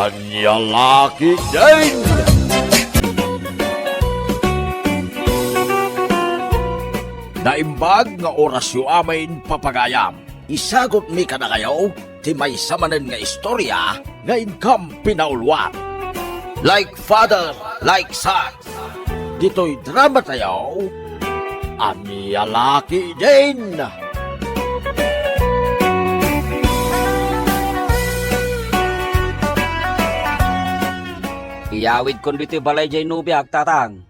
Anya laki din! Naimbag nga orasyo amin papagayam. Isagot mi ka na kayo, ti may samanan nga istorya, nga inkam pinaulwan. Like father, like son. Dito'y drama tayo, Anya laki din! Iyawid kon dito balay jay nubiak, tatang.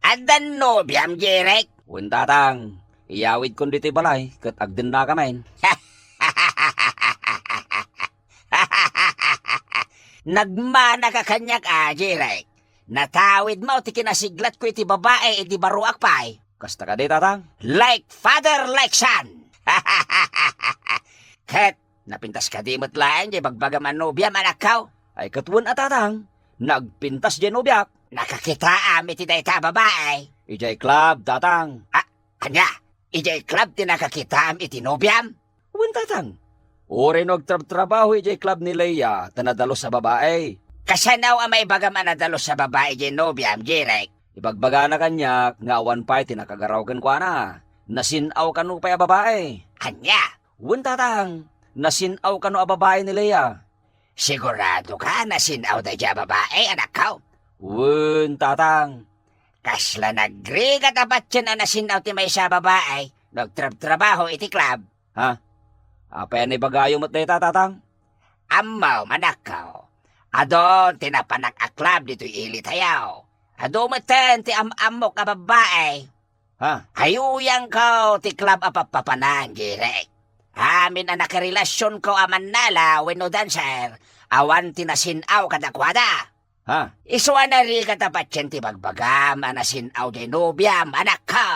Adan no, biyam Jerek. Wen tatang, iyawid kon dito balay, kat agden na kamain. Nagmana ka kanyak Jerek. Natawid mo, ti kinasiglat ko iti babae, iti baruak pa'y. Kasta ka di, tatang? Like father, like son. Kat, napintas ka di mutlaan, jay bagbagaman no, biyam anakaw. Ay katwan at tatang, nagpintas jay nubiak. Nakakita iti dayta babae. Ijay club, tatang. Kanya, ijay club ti nakakita iti nobyam. Wen tatang, uri nagtrabaho ijay club ni Leia, tanadalo sa babae. Kasanaw ang may bagaman na dalo sa babae iti nobyam, Jerek. Ibagbaga na kanya, nga awan pa'y tinakagaraw ko na. Nasinaw ka no pa'y a babae. Kanya, Wen tatang, nasinaw ka no a babae ni Leia. sigurado ka na sinaw da dya babae, anak ka. Wen tatang, Kasla nagrigat abat yan na nasinaw ti may sa babae, nagtrabaho iti club. apa yan ibagayo mo't na tatang? Amaw, manakaw. Adon, tinapanak a club dito ilit hayaw. Adon matan ti amok a babae. Hayuyang ko ti club apapapanan, Jerek. Amin ang nakarelasyon ko aman nala, weno dancer, awan tinasinaw kadakwada. Iswa na rin katapat yan ti bagbagam, anasinaw di nobyam, anak ko.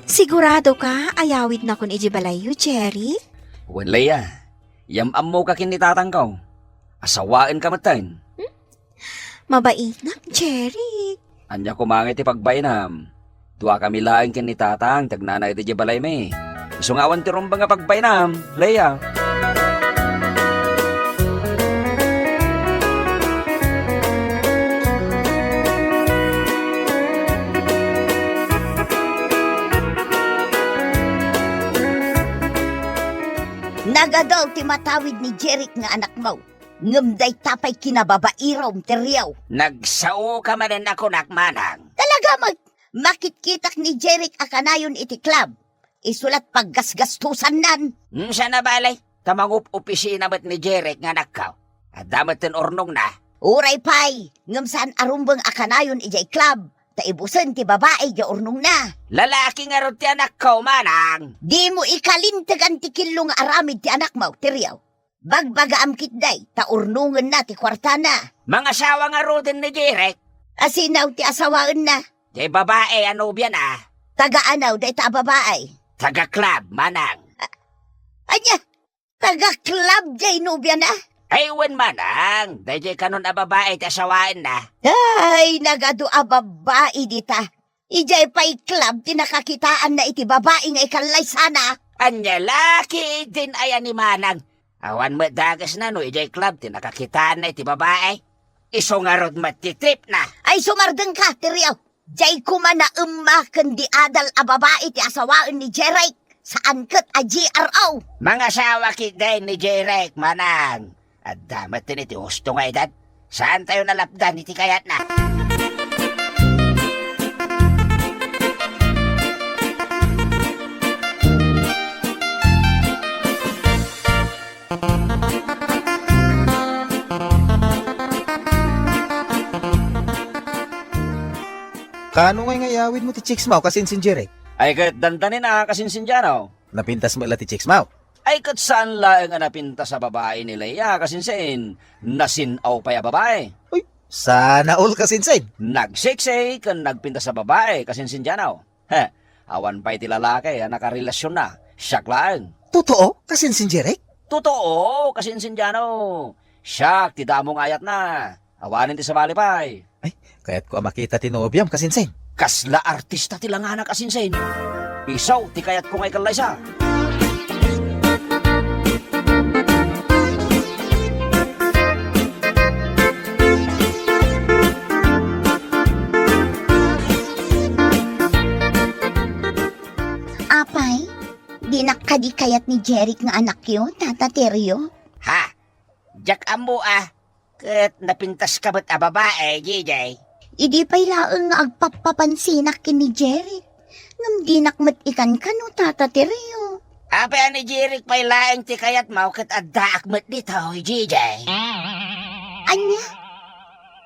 Sigurado ka, ayawid na kun iji balayo, Jerry? Wen Leia, yamam mo ka kinitatang ko. Asawain ka matain. Mabait na, Jerry. Anya kumangit ipagbainam. Dua kami laing kinitatang, tagnanay iti balay me. Isungawan ti rumbang nga pagbainam, Leia. Nagadaw ti matawid ni Jeric nga anak mo. Ngamday tapay kinababairaw teriyaw. Nagsao ka manan ako nakmanang. Talaga makitkitak ni Jeric akanayon iti club. Isulat paggasgastusan nan. Siya na balay, tamangup opisina ba't ni Jerek nga nakaw. At damat tin ornong na. Uray pay, ngam saan arumbang akanayon ijay club. Taibusan ti babae ja urnong na. Lalaki nga ron ti anak ko, manang. Di mo ikalintagan ti kilo nga aramid ti anak mo, teriyaw. Bagbaga amkit day, ta urnungan na ti kwartana. Mga asawa nga ron din ni Jerek. Asinaw ti asawaan na. Di babae ano biyan Taga-anaw day ta babae. Taga-club, manang. Anya, taga-club jay nubya na. Ay, wen manang. Dahil kanon a babae ti asawain na. Ay, nagado a babae dita. Ijay pa'y club, tinakakitaan na iti babae nga ikalay sana. Anya laki din ayan ni manang. Awan mo dagas na no, ijay club, tinakakitaan na iti babae. Iso nga rod matitrip na. Ay, sumardeng ka, teriyaw. Jay kuma na umakan di adal a babae ti asawaan ni Jerek. Saan kat a GRO? Mga asawa kiday ni Jerek, manang. At damat din iti husto nga edad. Saan tayo nalapdan iti kayat na? Kano nga ngayawid mo ti Chicks Mau kasinsin Jerek? Ay kat dandanin na kasinsinjano. Napintas mo ila ti Chicks Mau. Ay kat saan laeng napinta sa babae ni Leia kasinsin. Nasinaw pa ya babae. Uy, sana all kasinsin. Nagsiksay kan nagpinta sa babae kasinsinjano. Awan pa iti lalaki nakarelasyon na. Siyak laeng. Totoo kasinsin Jerek? Totoo kasinsinjano. Siyak ti damong ayat na. Awanin ti sa balipay. Kaya't ko makita ti Nobyam kasinsin. Kasla artista ti lang anak asinsin. Isaw, ti kayat ko ngay kalaysa. Apay, di nakadikayat ni Jeric nga anak yun, Tata Teryo. Ha? Jak amo ket napintas ka ba't a babae, JJ? Idi pa'y laeng nga agpapapansinak ni Jeric. Ngam di nakmat ikan ka no, Tata Teryo. Ape ani Jeric pa'y laeng ti kayat mo ket adda akmet dito, JJ. Anya?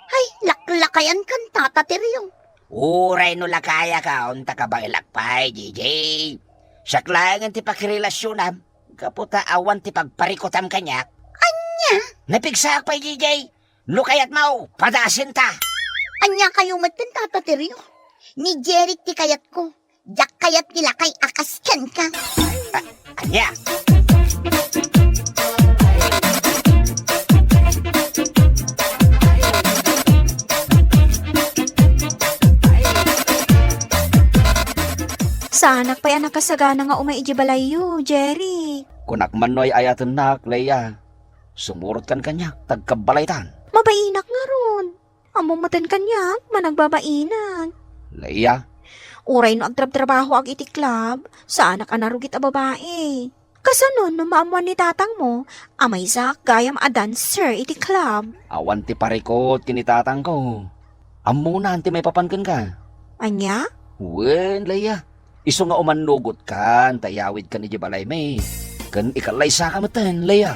Ay, laklakayan kan, Tata Teryo. Uray no lakaya ka, unta ka bang ilakpay, JJ. Saklangan ti pakirelasyonan, kaputa awan ti pagparikotam kanyak. Anya? Napigsak pa, JJ. Lukayat mo, padasin ta. Anya kayo matin, Tata Teryo. Ni Jeric ti kayat ko. Jak kayat nila kay akaskan ka. Anya? Sanak pa'y anak kasagana nga umay iji balayo, Jerry. Kunak manoy ayatan nak, Leia. Sumurot kan kanyak, tagkabalaytan. Mabainak nga ron. Amo matan kanyak, managbabainak. Leia, Uray no agtrab-trabaho ag iti club, sa anak anarugit a babae. Kasanon no maamuan ni tatang mo, amay sak gayam a dancer iti club. awan ti parikot kinitatang ko. Amunan ti may papankan ka. Anya? Wen, Leia. Iso nga umanugot kan, tayawid ka ni Jibalay may. Kan ikalay sa kamatan, Leia.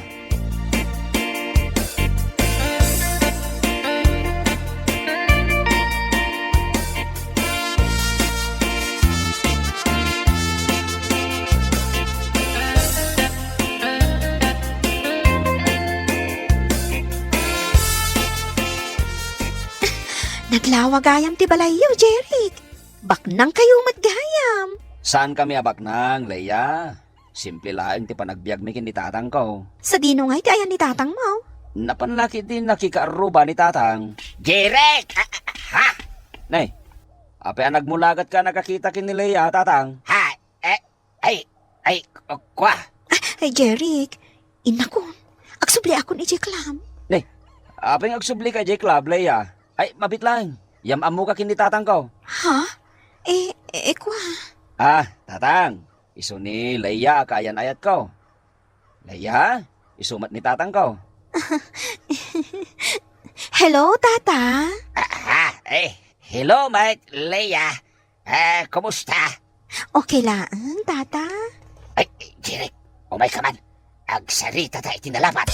Naglawagayam ti balayo, Jeric. Baknang kayo matgayam. Saan kami abak nang, Leia? Simple lang ti panagbiag mi kin ni tatang ko. Sa dino nga iti ayan ni tatang mo. Napanlaki din nakikaaruba ni tatang. Jeric! Ha? Nay, ape nagmulagat ka nakakita kin ni Leia, tatang. Ha? Kwa? Ay, Jeric, inakon. Agsubli akon iti club. Ape agsubli ka Club, Leia. Ay, mabit lang. Yam amu ka kin ni tatang ko. Ha? Kwa. Ah, tatang. Iso ni Leia kayan ayat ko. Leia, isumat ni tatang ko. Hello, tata. Hello, mate, Leia. Kumusta? Okay lang, tata. Ay, Jeric, umay ka man. Agsarita tayo tinalapat.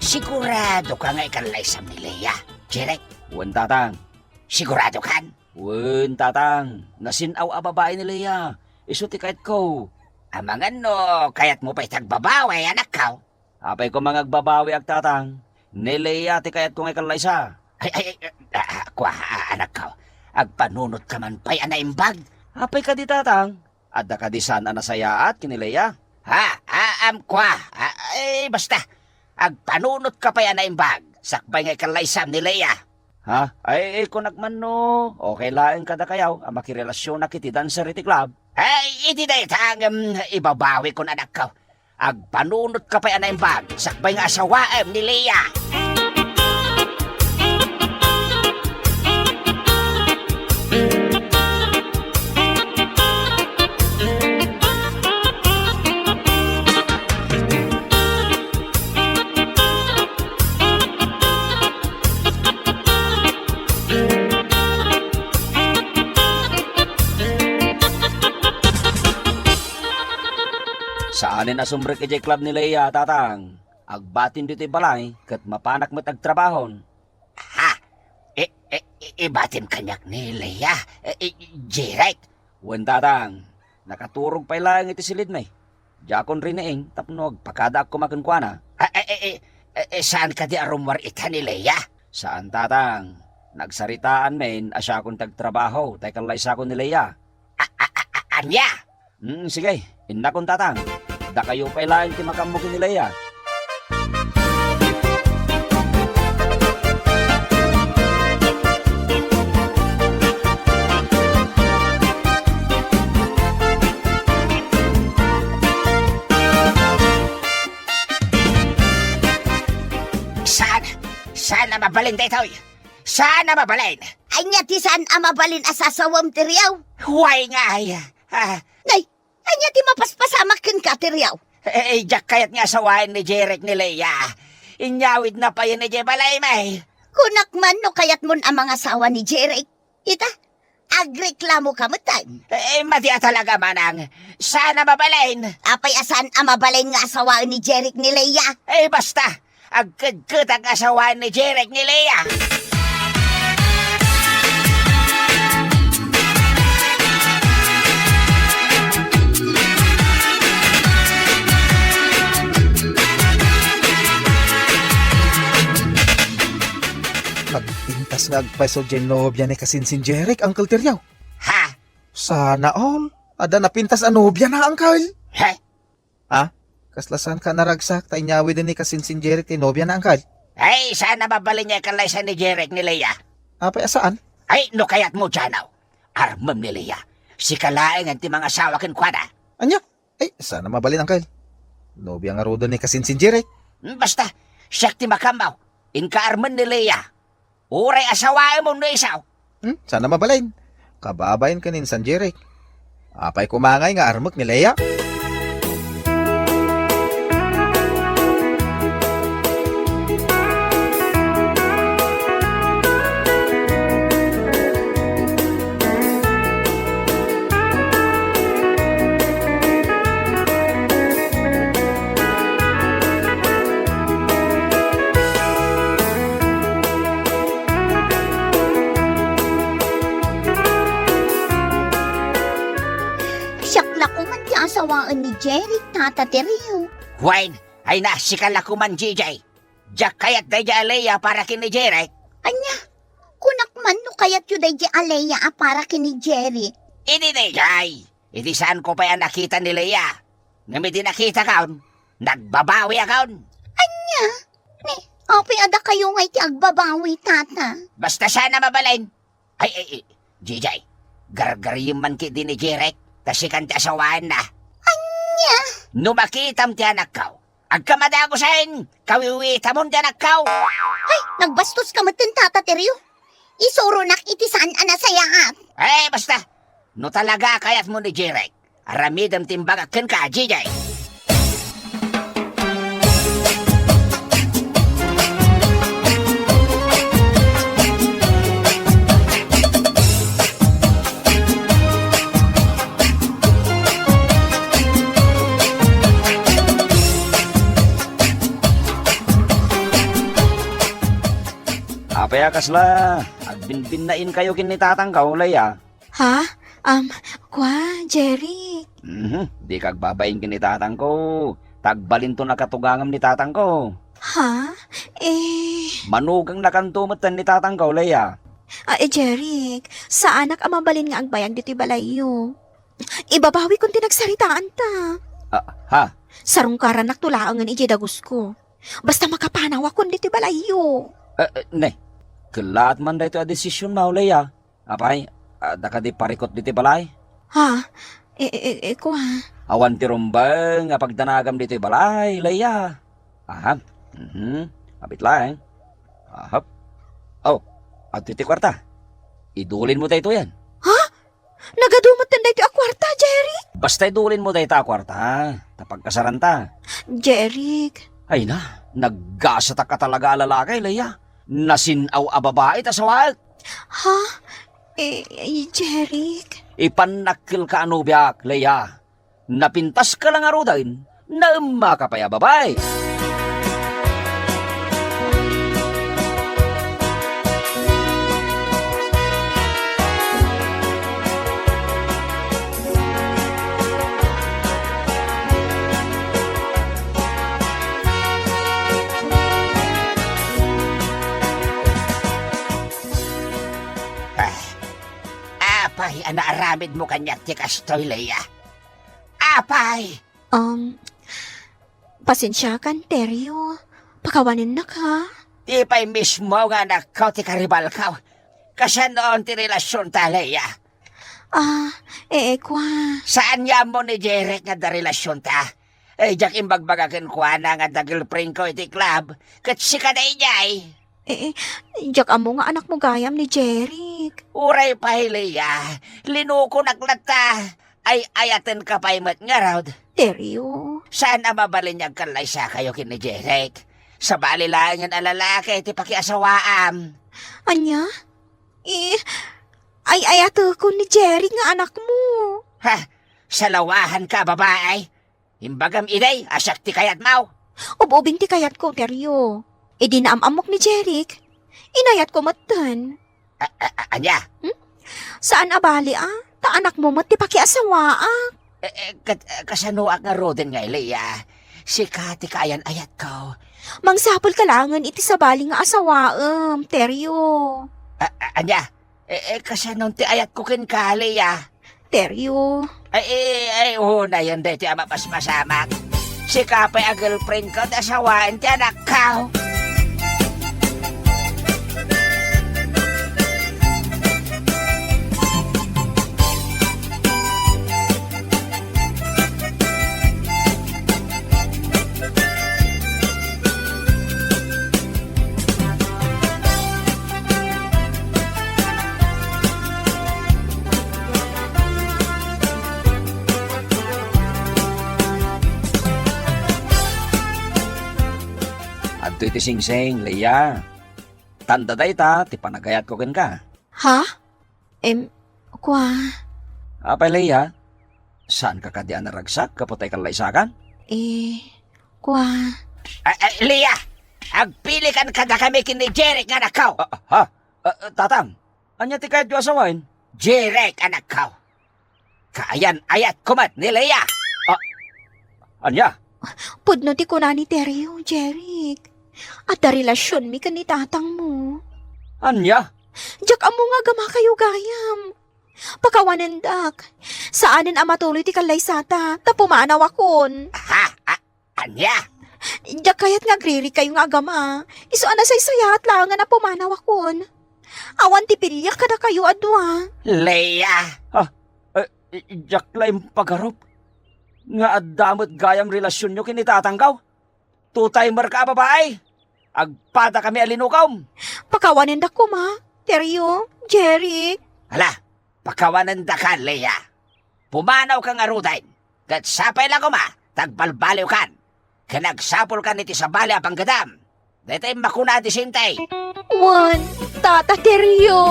Sigurado ka nga ikalay sa ni Leia, Jeric? Wen, tatang. Sigurado kan? Wen, tatang. Nasinaw a babae ni Leia. Iso ti kahit ko. Amangan no, kayat mo pa'y tagbabawi, anak ka. Apay ko mga agbabawi ag tatang. Ni Leia ti kahit ko nga kalaysa. Kwa, anak ka. Agpanunot ka man pa'y anaimbag. Apay ka di tatang. Adda ka di sana nasayaat kini Leia. Kwa. Basta. Agpanunot ka pa'y anaimbag. Sakbay nga ikalaysam ni Leia. Ha? Ay, kung nagmano, okay lang kada kayaw, ang makirelasyon na kiti dancer iti club. Ay, iti na itang ibabawi ko na anak ka. Agpanunot ka pa'y anaimbag. Sakbay nga asawaem ni Leia. Saanin asumbrek iti club ni Leia, tatang. Agbatin dito balay, kat mapanak mo tagtrabahon. Ibatim kanyak ni Leia. Jeric. Wen, tatang. Nakaturog pa lang iti silid may. Jakon rin ing, tapnog, pakada ako makunkwana. Saan ka di arumwar ita ni Leia? Saan tatang? Nagsaritaan men, asya akong tagtrabaho, tay kalay sa akong nileya. Anya? Sige, ina kong tatang. Da kayo pailain ti makamukin nileya. Sana mabalin daytoy. Sana mabalin. Anya ti saan amabalin asasawam ti riyaw? Huway nga ay. Nay, anya ti mapaspasamak ken ka ti riyaw? Jak kayat nga sawain ni Jeric ni Leia. Inyawid na pa yun ni Jebalay may. Kunak man no kayat mon ang mga asawa ni Jeric. Ita, agreklamo ka matay. Madia talaga manang. Sana mabalin. Apay asan amabalin nga asawa ni Jeric ni Leia? Basta. Agkagkut ang asawa ni Jeric ni Leia. Nagpintas nga agpaiso nobya ni kasinsin Jeric, Uncle Tiryaw. Ha? Sana all. Ada napintas ang nobya na, Uncle. Ha? Kaslasan ka naragsak, tay nyawi din ni kasinsin Jeric, ti nobya na, Uncle. Sana mabalin niya kalay sa ni Jeric ni Leia. Apay asaan? No kayat mo djanaw. Armam ni Leia. Si kalaing ang ti mga asawa ken kwada. Anya? Sana mabalin, Uncle. Nobya nga rodo ni kasinsin Jeric. Basta, siyak ti makamaw. Inka-arman ni Leia. Uray asawain mo na isaw. Sana mabalin. Kababayin ka nin San Jeric. Apay kumangay nga armok ni Leia. Asawaan ni Jeric, Tata Teriyo. Wine, ay nasikal ako man, JJ. Jak kayat day Leia para kini Jeric. Anya, kunak man no kayat yu day Aleya para kini Jeric. Ini day, Idi saan ko pa yan nakita ni Leia? Ngamit nakita kaon, nagbabawi akaon. Anya, apay ada kayo ngay ti agbabawi, Tata. Basta sana mabalin. Ay, JJ, gargariyim man ki din ni Jeric, tasikan ti asawaan na. Anya? No makitam ti anak kaw, agkamadago sain, kawiwita mon ti anak kaw. Ay, nagbastos ka matin, Tata Teriyo. Isuro nak iti saan anasayaat. Basta, no talaga kayat mo ni Jeric, aramidam timbagakan ka, JJ. Apaya kasla, agbinbinain kayo kinitatang kaulay Ha? Jeric. Di kagbabayin kinitatang ko. Tagbalin to nakatugangam ni tatang ko. Ha? Manugang nakantumatan ni tatang kaulay Jeric, sa anak amabalin nga agbayag dito'y balayo. Ibabawi kung tinagsaritaan ta. Ha? Sarong karanak tulaangan iji dagus ko. Basta makapanaw akong dito'y balayo. Kelat man da ito a desisyon maulay Apay, da ka di parikot diti balay. Ha? Ko ha? Awan ti rumbang nga pagdanagam diti balay, laya. Aham. Abit lang. Ahap. At iti kwarta. Idulin mo tayo yan. Ha? Nagadumot na dito a kwarta, Jeric? Basta idulin mo tayo ta kwarta. Tapag kasaranta. Jeric. Ay na, naggasata ka talaga lalaki, laya. Nasinaw a babae ta sawag. Ha? Jeric? Ipanakil ka ano biyak, laya. Napintas ka lang arudain, naumma ka pa ya babae. naaramid mo kanyak ti kastoy, Leia. Apay! Pasensya kan, Teryo. Pakawanin na ka. Di pa'y mismo nga nakaw ti karibal ka. Kasi noon ti relasyon ta, Leia. Kwa. Saan niya mo ni Jeric nga da relasyon ta? Jak imbagbagakin kwa na nga da girlfriend ko iti club. Kat si ka na inyay. Jak amo nga anak mo gayam ni Jeric. Uray pa, Leia. Linuko naglata. Ay ayaten ka pa'y mat nga raw. Teryo. Saan ang mabalinyag kalay sa kayo kin ni Jeric? Sa balilangan ang lalaki ti pakiasawaam. Anya? Ay ayato ko ni Jeric nga anak mo. Ha? Sa lawahan ka, babae? Imbagam iday, asyak ti kayat mau. Ububing ti kayat ko, Teryo. Di naamamok ni Jeric. Inayat ko matan. Anya? Saan abali Ta anak mo ti pakiasawa Kasanuak nga roden nga, Leia. Si Kati kayan ayat ko. Mangsapol kalangan iti sabali nga asawaam, Teryo. Anya? Kasanon ti ayat ko kin ka, Leia. Teryo. Na yan ti ama pas masamak. Si Kapay a girlfriend ko, asawaan ti anak ko. Adto iti singsing, Leia. Tanda day ta, ti panagayat ko ken ka. Ha? Kwa. Apay, Leia. Saan ka kadian naragsak kaputay kalaysakan? Kwa. Leia, agpili kan kada kami kin ni Jeric nga nakaw. Tatang, anya ti kahit yung asawain? Jeric anak ko. Kaayan ayat kumat ni Leia. Anya? Pudno ti kuna ni Teryo, Jeric. At da relasyon mi ni tatang mo. Anya? Jak amo nga gama kayo gayam. Pakawanan dak. Saanin amatuloy ti kalaysata, ta pumanaw akon. Anya? Jak kayat nga griri kayo nga agama. Iso ana sayat lang nga na pumanaw akon. Awan ti pilya kada kayo adwa. Leia. Jak laim pagarup. Nga addamot gayam relasyon nyo kinitatanggaw. Two-timer ka, babae. Agpada kami alinukaw. Pakawanan dak ko ma. Teryo, Jeric. Hala, pakawanan da kan, Leia. Pumanaw ka nga rudain. Kat sapay lang ko ma, tagbalbaliw kan. Kanagsapol ka niti sa bali apang gadam. Dito yung makuna di sintay. Wan, tata Teryo.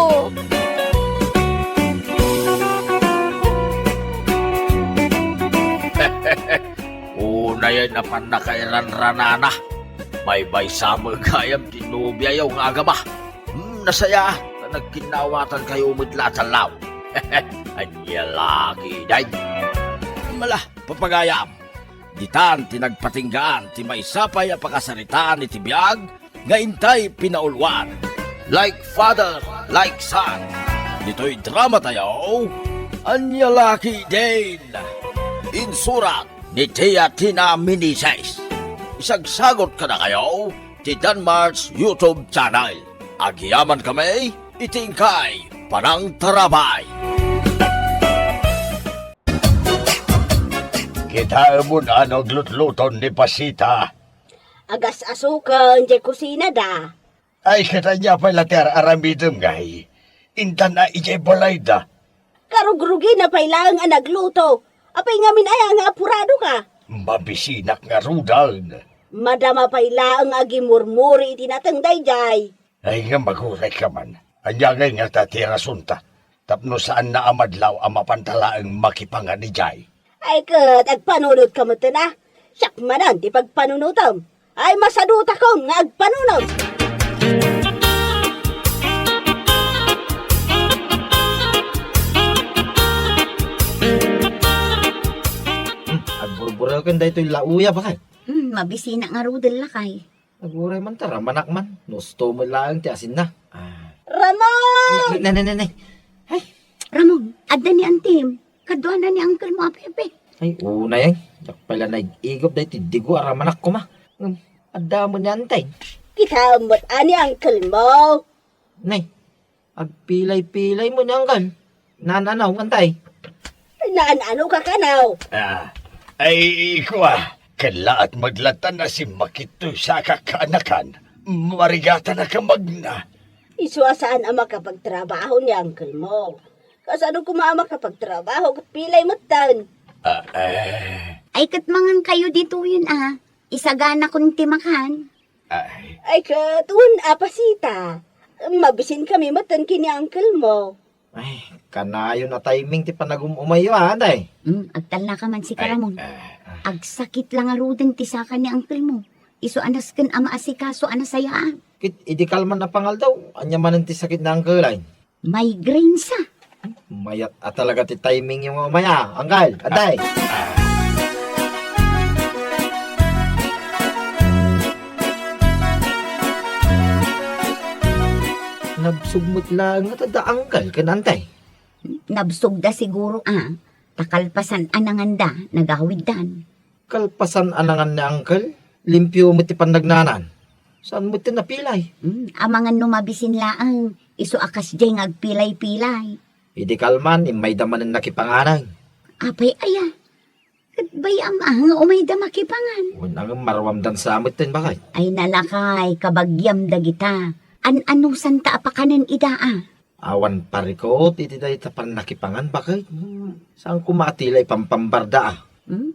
Una yan na panakairan-ranana. May sama gayam tinubya yung agama. Nasaya na nagkinawatan kayo umidlatalaw. Anya laki, day. Mala, papagayam. Ditan tinagpatinggaan ti may sapay a pakasaritaan iti biyag nga intay pinaulwan. Like father, like son. Dito'y drama tayo. Anya laki din. Insurat ni Tia Tina Minisays. Isagsagot ka na kayo ti Danmar's YouTube channel. Agyaman kami, itingkay, panang tarabay. Kita mo na naglut-luton ni Pasita. Agas asukan, di kusina da. Ay kita niya pala ter aramidem gay. Intan na ijay balay da. Karugrugi na pailang ang nagluto. Apay nga minaya nga apurado ka. Mabisinak nga rudan. Madama pailang agimurmuri itinatangday jay. Ay nga maguray ka man. Anyagay nga tatirasunta. Tapno saan na amadlaw ang mapantalaang makipangan ni Jay. Ay kat, agpanunod ka mo na. Siyak manan, di pagpanunutam. Ay masaduta ko nga agpanunod. Agburbura kan dahito yung lauya ba kay? Mabisina nga rudel na kay. Aguray man tara, manak man. Gusto mo lang ti asin na. Ramon! Nanay. Ramon, Ada ni Antim. Kadwa na ni Uncle mo, Pepe. Ay, una yan. Yak pala nag-igop dahil tidigo aramanak ko ma. Ada mo niyan, tay. Kitamot ani Uncle mo. Nay, agpilay-pilay mo niyan, gal. Nananaw, antay. Naan-ano ka kanaw? Ay, kuha. Kala at maglatan na si Makito sa kakanakan. Marigata na ka magna. Isuasaan ang makapagtrabaho ni Uncle mo. Kasano kumama kapagtrabaho, pilay mo tan. Ay, katmangan kayo dito yun Isagana kong timakan. Ay, katun, apasita. Mabisin kami matan kini Uncle mo. Ay, kanayo na timing ti panagumumayo, anday. Agtal na ka man si Karamon. Agsakit lang aruden ti saka ni Uncle mo. Iso anas ken ama asikaso anasayaan. Kit, idikal man na pangal daw. Anya man ti sakit na ang kalay. Migraine sa. Mayat at talaga ti timing yung mamaya. Anggal, anday. Nabsugmot lang at ada anggal kanantay. Nabsog da siguro takalpasan ananganda nagawidan. Kalpasan anangan ni anggal. Limpyo mo ti pandagnanan. Saan mo ti napilay? Amangan numabisin laang. Iso akas jay ngagpilay-pilay. Idikal man, may daman ang nakipanganay. Apay aya. Katbay amang umay da makipangan. Unang marawamdan sa amit din bakit? Ay nalakay kabagyam dagita. An-ano santa apakanan idaa. Awan parikot, itiday tapan nakipangan bakit? Saan kumatilay pampambarda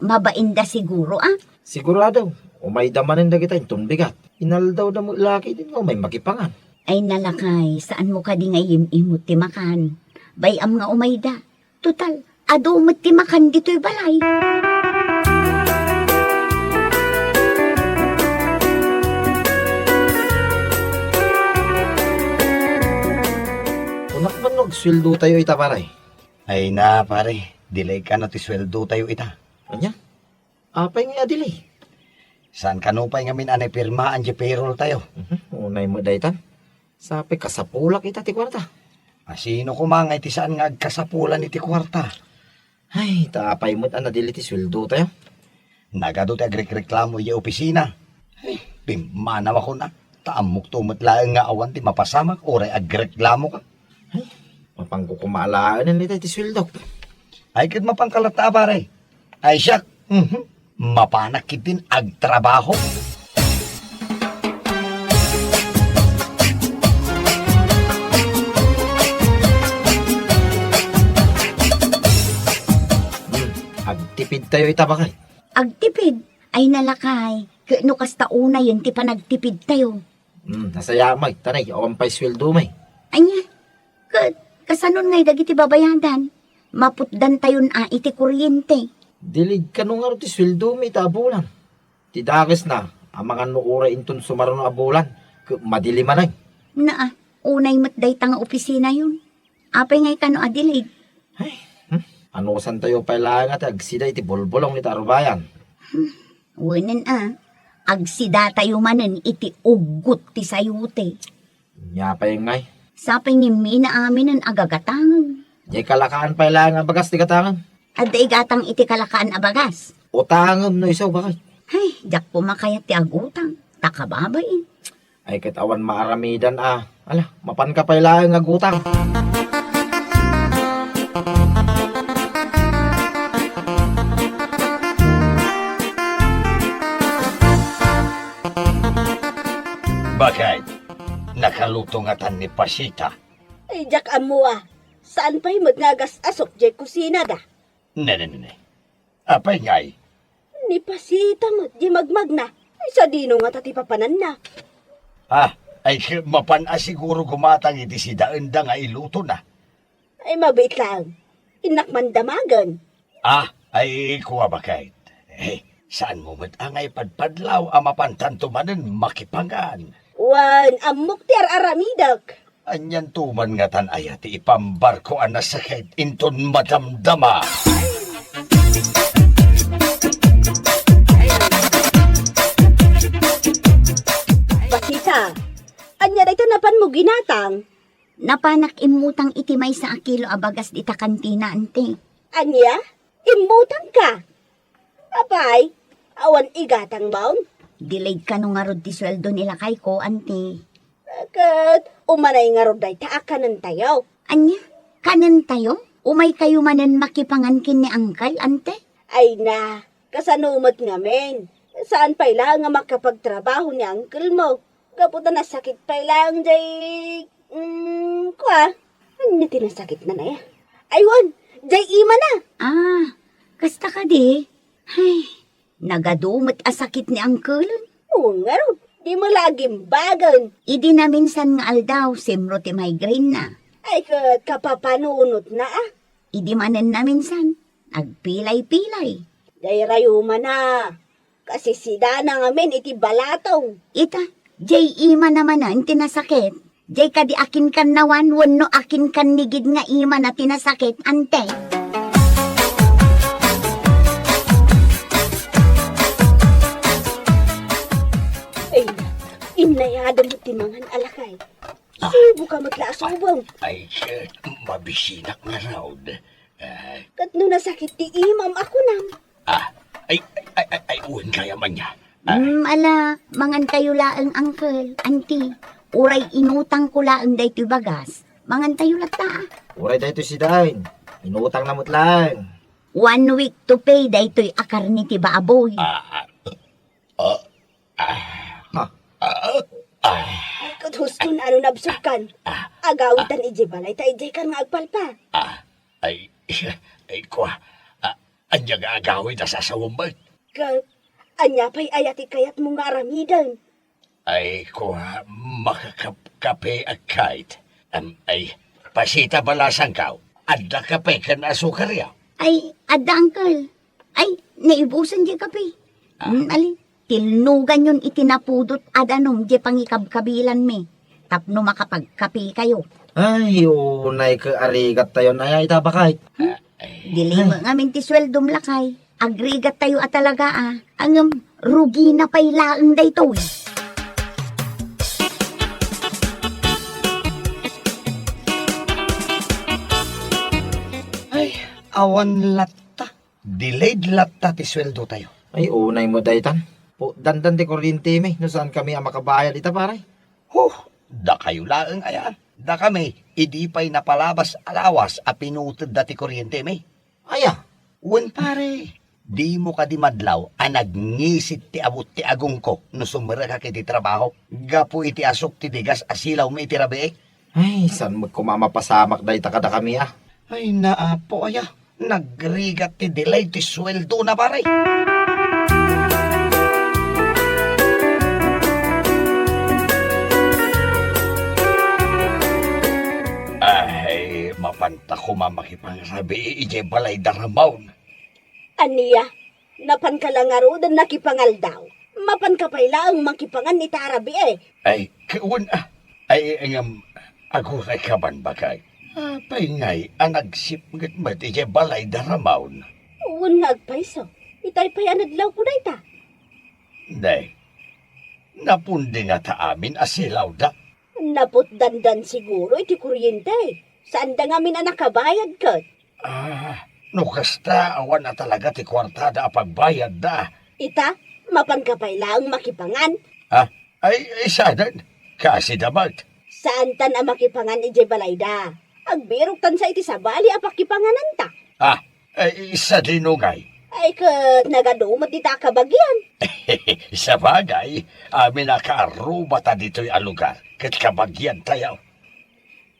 Mabainda siguro Sigurado, umay damanin na kita yung bigat. Inaldaw na mo laki din mo, may makipangan. Ay nalakay, saan mo ka di ngayim imot timakan? Bayam nga umayda. Total, ado umot timakan dito'y balay. Unak man sweldo tayo itaparay. Ay na, pare. Delay ka na ti sweldo tayo ita. Anya? Apay nga adili. Saan ka no pa'y ngamin anay pirmaan di payroll tayo? Unay mo daytan. Sapi kasapulak ita ti kwarta. Sino kumangay ti saan nga agkasapulan iti kwarta? Ay, tapay mo't anadili ti sweldo tayo. Nagado ti agreklamo iya opisina. Ay, pimanaw ako na. Taamok tumot lang nga awan ti mapasamak oray agreklamo ka. Mapangkukumalaan nila ti sweldo. Ay kit mapangkalata pare. Ay siyak. Mapanak kitin agtrabaho. Agtipid tayo itabakay. Agtipid, ay nalakay. Kano kasta una yun ti panagtipid tayo. Nasayamay, tanay, awan pa'y sweldo may. Anya, kasanon ngay dagiti babayadan. Maputdan tayon iti kuryente. Dilig ka nung ti sweldo may tabulan. Tidakis na, ang mga nuura inton sumaron na abulan. Madiliman ay. Unay matday tanga opisina yun. Apay ngay kano adilig. Ano san tayo pailangan at agsida iti bolbolong ni Tarubayan. Wanan agsida tayo manen iti ugot ti sayute. Nya pa yung ngay. Sapay ni Mina amin ang agagatangan. Di kalakaan pailangan bagas ti katangan. Aday gatang iti kalakaan abagas. Utangam no isaw bakit? Ay, jak pumakayat ti agutang. Takababay. Ay katawan maaramidan Ala, mapan ka pailangan nga gutang. Bakit? Nakaluto nga tan ni Pasita. Ay, jak amua. Saan pa himod nga asok jay kusina da? Ne. Apay ngay. Ni pasita mo, di magmag na. Ay, sa dino nga tati papanan na. Ay mapan siguro gumatang iti si Daenda nga iluto na. Ay, mabait lang. Inakman damagan. Ay kuha bakit? Saan mo matangay padpadlaw ang mapantantumanan makipangan? Wan, amok ti aramidak. Anyan tuman nga tan ayati ipambarko ang nasakit inton madamdama. Pasita, anya na ito napan mo ginatang. napanak imutang itimay sa akilo abagas dita kantina, ante. Anya? Imbutang ka? Apay, awan igatang baon? Delayed ka nung nga rod ti sweldo nila kay ko, ante. Kat, umanay nga roday taakanan tayo. Anya, kanan tayo? Umay kayo manan makipangangkin ni Angkal, ante? Ay na, kasanumat ngamin. Saan pa lang nga makapagtrabaho ni uncle mo? Kaputa na sakit pa lang, jay... kwa? Ano tinasakit na na ya? Aywan, jay ima na. Ah, kasta ka di? Ay, nagadumot asakit ni Angkal. Oo nga ro, di mo laging bagan. Idi na minsan nga aldaw, simro ti migraine na. Ay kat kapapanunot na ah. Idi manen na minsan, nagpilay-pilay. Jay rayuma na. Kasi sida na ngamin iti balatong. Ita, jay ima naman na tinasakit. Jay kadi akin kan nawan, wano akin kan nigid nga ima na tinasakit, ante. Ay, inayada mo timangan alakay. Sibo ka matlaasubang. Ay, mabisinak nga raw. Kat no nasakit ti imam ako nam. Uwan kaya man niya. Ala, mangan kayo laang uncle, auntie. Uray inutang ko laang day ti bagas. Mangan tayo lata. Uray dahito si Dain. Inutang namot lang. 1 week to pay day to'y akar ni ti baaboy. Kat husto na ano nabsukan. Agawitan iji balay ta iji kan nga agpalpa. Anya nga agawin na sasawambay. Kat, anya pa'y ayati kayat mo nga aramidan. Ay, makakape at kahit. Pasita balasang kao. Adda kape ka na asukar yaw. Ay, ada uncle. Ay, naibusan di kape. Ali, tilnugan yun itinapudot adanom di pangikabkabilan me. Tapno makapagkape kayo. Ay, unay ka arigat tayo na ay tabakay. Dili mo ngamin ti sweldom lakay. Agrigat tayo at talaga Ang rugi na pa'y laang dayto. Awan latta. Delayed latta ti sweldo tayo. Ay, unay mo daytan. Po, dandan di kuryente may. No saan kami ang makabayad ita paray? Da kayo laang ayan. Da kami, idi pa'y napalabas alawas a pinutod dati kuryente may. Aya, Wen pare, di mo ka di madlaw a nagngisit ti abot ti agong ko no sumira ka kiti trabaho. Gapo iti asok ti digas asilaw may iti rabiek. ay, saan magkumamapasamak dayta kada kami Ay naapo aya, nagrigat ti delay ti sweldo na pare. Ay, mapanta ko mamakipangsabi ije balay daramaw. Aniya, napan ka lang nga ro dan nakipangaldaw. Mapan ka pa'y laang makipangan ni Tarabi eh. Ay, kawan ay ako kay kaban bakay. Pay nagsipgat mo ije balay daramaw. Uwan nga agpaiso. Itay pa'y anadlaw ko na ita. Day, napundi nga ta amin asilaw da. Napot dandan siguro iti kuryente. Saan da ngamin ang nakabayad ka? No kasta awan na talaga ti kwartada a pagbayad da. Ita, mapan ka pa'y laang makipangan. Ay, sadan, kasi damat. Saan tan ang makipangan ije balay da? Agbirok tan sa iti sabali a pakipanganan ta. Ay, sa dinungay. Ay kat nagadumot ita kabagyan. Sa bagay, amin nakarubata dito'y alugar. Kat kabagyan tayo.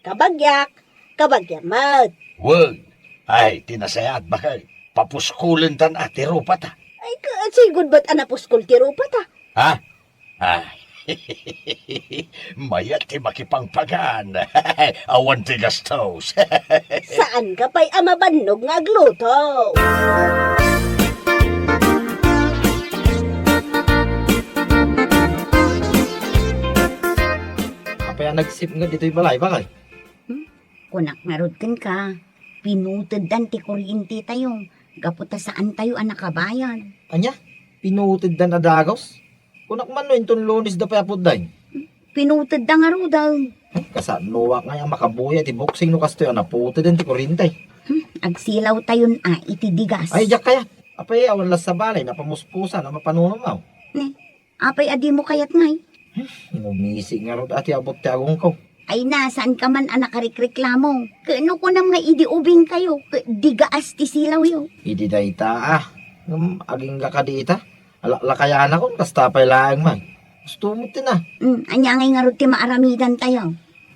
Kabagyak, kabagyamat. Wag, ay, tinasayat bakay. Papuskulin tan ati rupata. Ay kat sigod ba't anapuskol ti rupa ta? Ay, mayat ti makipangpagan. Awan ti gastos. Saan ka pa'y amabannog nga agluto? Apay nagsip nga dito'y balay bakay. Kunak narudkan ka. Pinutod dan ti kuryente tayo. Gaputa saan tayo ang nakabayan. Anya, pinutid dan adagos. Kunak man no inton lunis da payapod dahin. pinutod da nga ro daw. Kasanuwa nga yung makabuya, ti boxing no kasto yung naputo din ti kurintay. Agsilaw tayon iti digas. Ay, jak kaya. Apay, awan las sa balay, napamuspusa, na mapanumaw. Ne, apay adi mo kayat ngay. Ngumisi nga ro dati abot ti agong ko. Ay nasaan ka man anak karikreklamo. Kano ko nam nga idi ubing kayo. Digaas ti silaw yo. Idi dayta aging lakadita. Lakayan ako, kastapay laang man. Gusto mo tin Anya ngay nga ro ti maaramidan tayo.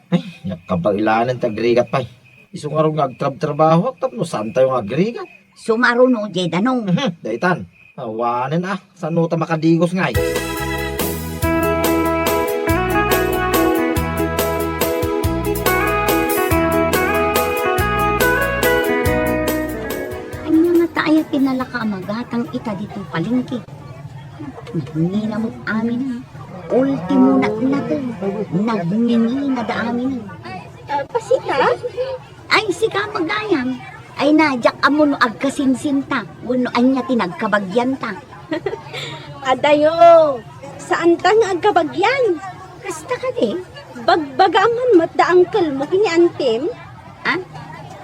Ay, nakabailanan tagrigat pay. Iso nga ro nga agtrab-trabaho, tapno saan tayo nga agrigat? Sumaro no, jay danong. Daytan, awanin saan no ta makadigos ngay? Anya nga tayo pinalaka magatang ita dito palingki. Nagninamot amin. Ultimo na to. Nagningi na da amin. Pasita? Ay, si Kamagayang. Ay najak amo no agkasinsinta. Uno anya tinagkabagyan ta. Adayo, saan ta nga agkabagyan? Kasta ka di? Bagbagaman mat da angkel mo kini antem?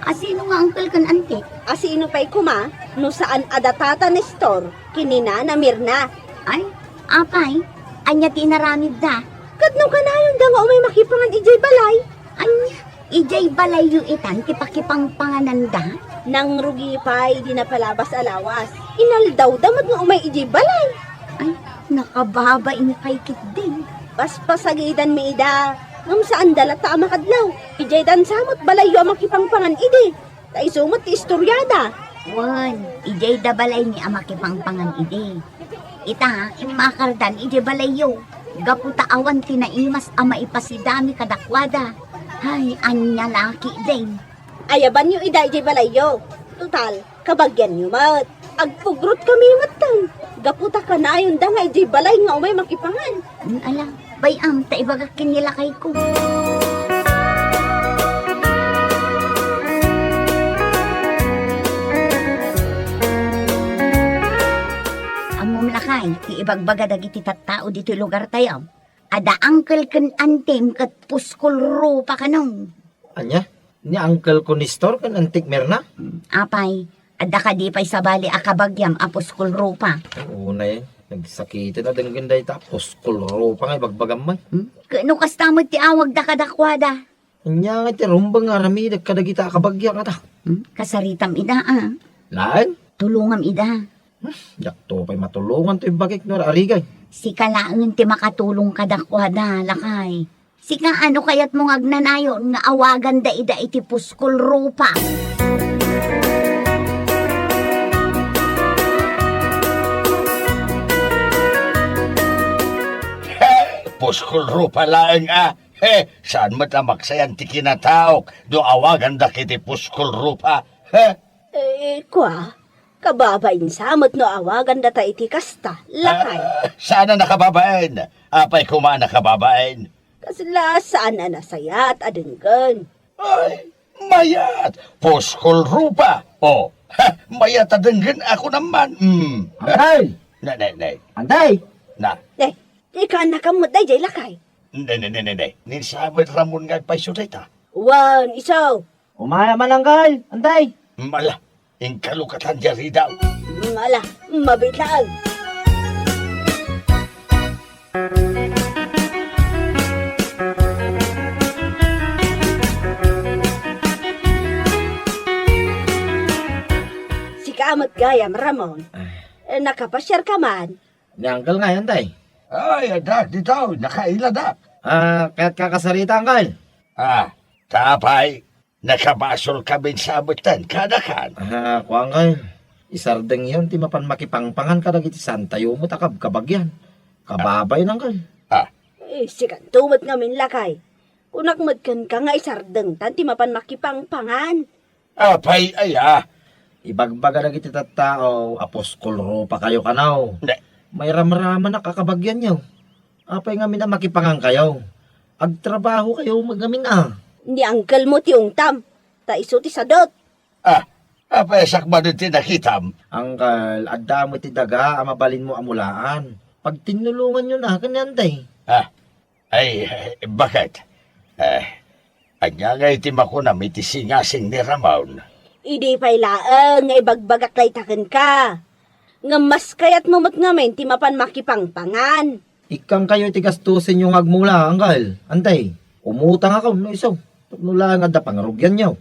Asino nga uncle kan ante? Asino pa'y kuma? No saan adatata ni store? Kinina na Mirna. Ay, apay. Anya tinaramid da. Kadno ka na yung da nga umay makipangan ijay balay? Anya, ijay balay yu itan tipakipang pangananda. Nang rugi pa'y di na palabas alawas. Inaldaw damat nga umay ijay balay. Ay, nakababa kay kit din. Paspasagidan mi ida. Ngam saan dalat ta makadlaw. Ijay dan samot balay yu makipangpangan ide. Ta isumot ti istoryada. Wan, ijay da balay ni amakipangpangan ide. Ita, imakardan ijay balay yu. Gaputa awan tinaimas ama ipasidami kadakwada. Ay, anya laki din. Ayaban yu ida ijay balay yu. Total, kabagyan yu mat. Agpugrot kami matan. Gaputa ka na ayon da nga ijay balay nga umay makipangan. Ala, bayam, taibagakin nila kay ko. Amom lakay, ti ibagbaga dagiti tattao dito lugar tayo. Ada angkel ken antem kat puskol rupa kanong. Anya? Ni uncle ko ni store kan antik Mirna? Apay, ada ka di pa'y sabali akabagyam apuskol rupa. Una nagsakitin na denggan day tapos kulro pa nga bagbagam man. Kano kastamod ti awag da kadakwada. Anya nga ti rumbang arami kadagita kabagya ka ta. Kasaritam ida Laan? tulungam ida. Yakto pa'y matulungan to yung bagik no arigay. Si kalaang ti makatulong kadakwada lakay. Si ano kayat mong agnanayon nga awagan da ida iti puskol rupa. Puskol rupa laeng saan matamak sayan ti kinataok, do awagan da kiti puskol rupa. Kwa, kababain samot no awagan data iti kasta, lakay. Sana nakababain, apay kuma nakababain. Kasla saan na nasayat adenggan. Ay, mayat, puskol rupa. Mayat adenggan ako naman. Antay! Nay. Antay! Na, Ika nakamot day jay lakay. nay. Ninsabit ramon nga paiso ta. Wan, isaw. Umaya man angkal! Antay! Mala, ingkalukatan jari daw. Mala, mabitlaan. Si Kaamot Gayam Ramon, nakapasyar ka man. Ni uncle nga antay. Ay, adak, dito, nakaila dak. Kaya't kakasarita angkal. Tapay, nakabasol kami sa abutan, kadakan. Kuang kay. Isardeng yun, ti mapan makipangpangan ka dagiti santayo mo takab kabagyan. Kababay nang kay. Sikan tumot ngamin lakay. Unakmod kan ka nga isardeng tan ti mapan makipangpangan. Apay, Ibagbaga dagiti tattao, aposkol pa kayo kanaw. Ne. May ramraman na kakabagyan nyo. Apay nga mina makipangan kayo. Agtrabaho kayo magamin Ni angkel mo ti ungtam. Ta iso ti sadot. apay sakba din tinakitam. Angkal, adda mo ti daga, amabalin mo amulaan. Pag tinulungan nyo na, kanyanday. Ay, bakit? Anya nga itim ako na may tisingasing ni Ramon. Idi pa'y laang nga ibagbagak laytakan ka. Nga mas kayat mo ngamen ti mapan makipangpangan. Ikang kayo tigastusin yung agmula, anggal. Antay, umutang ako, no iso. Nula nga da pangarugyan nyo.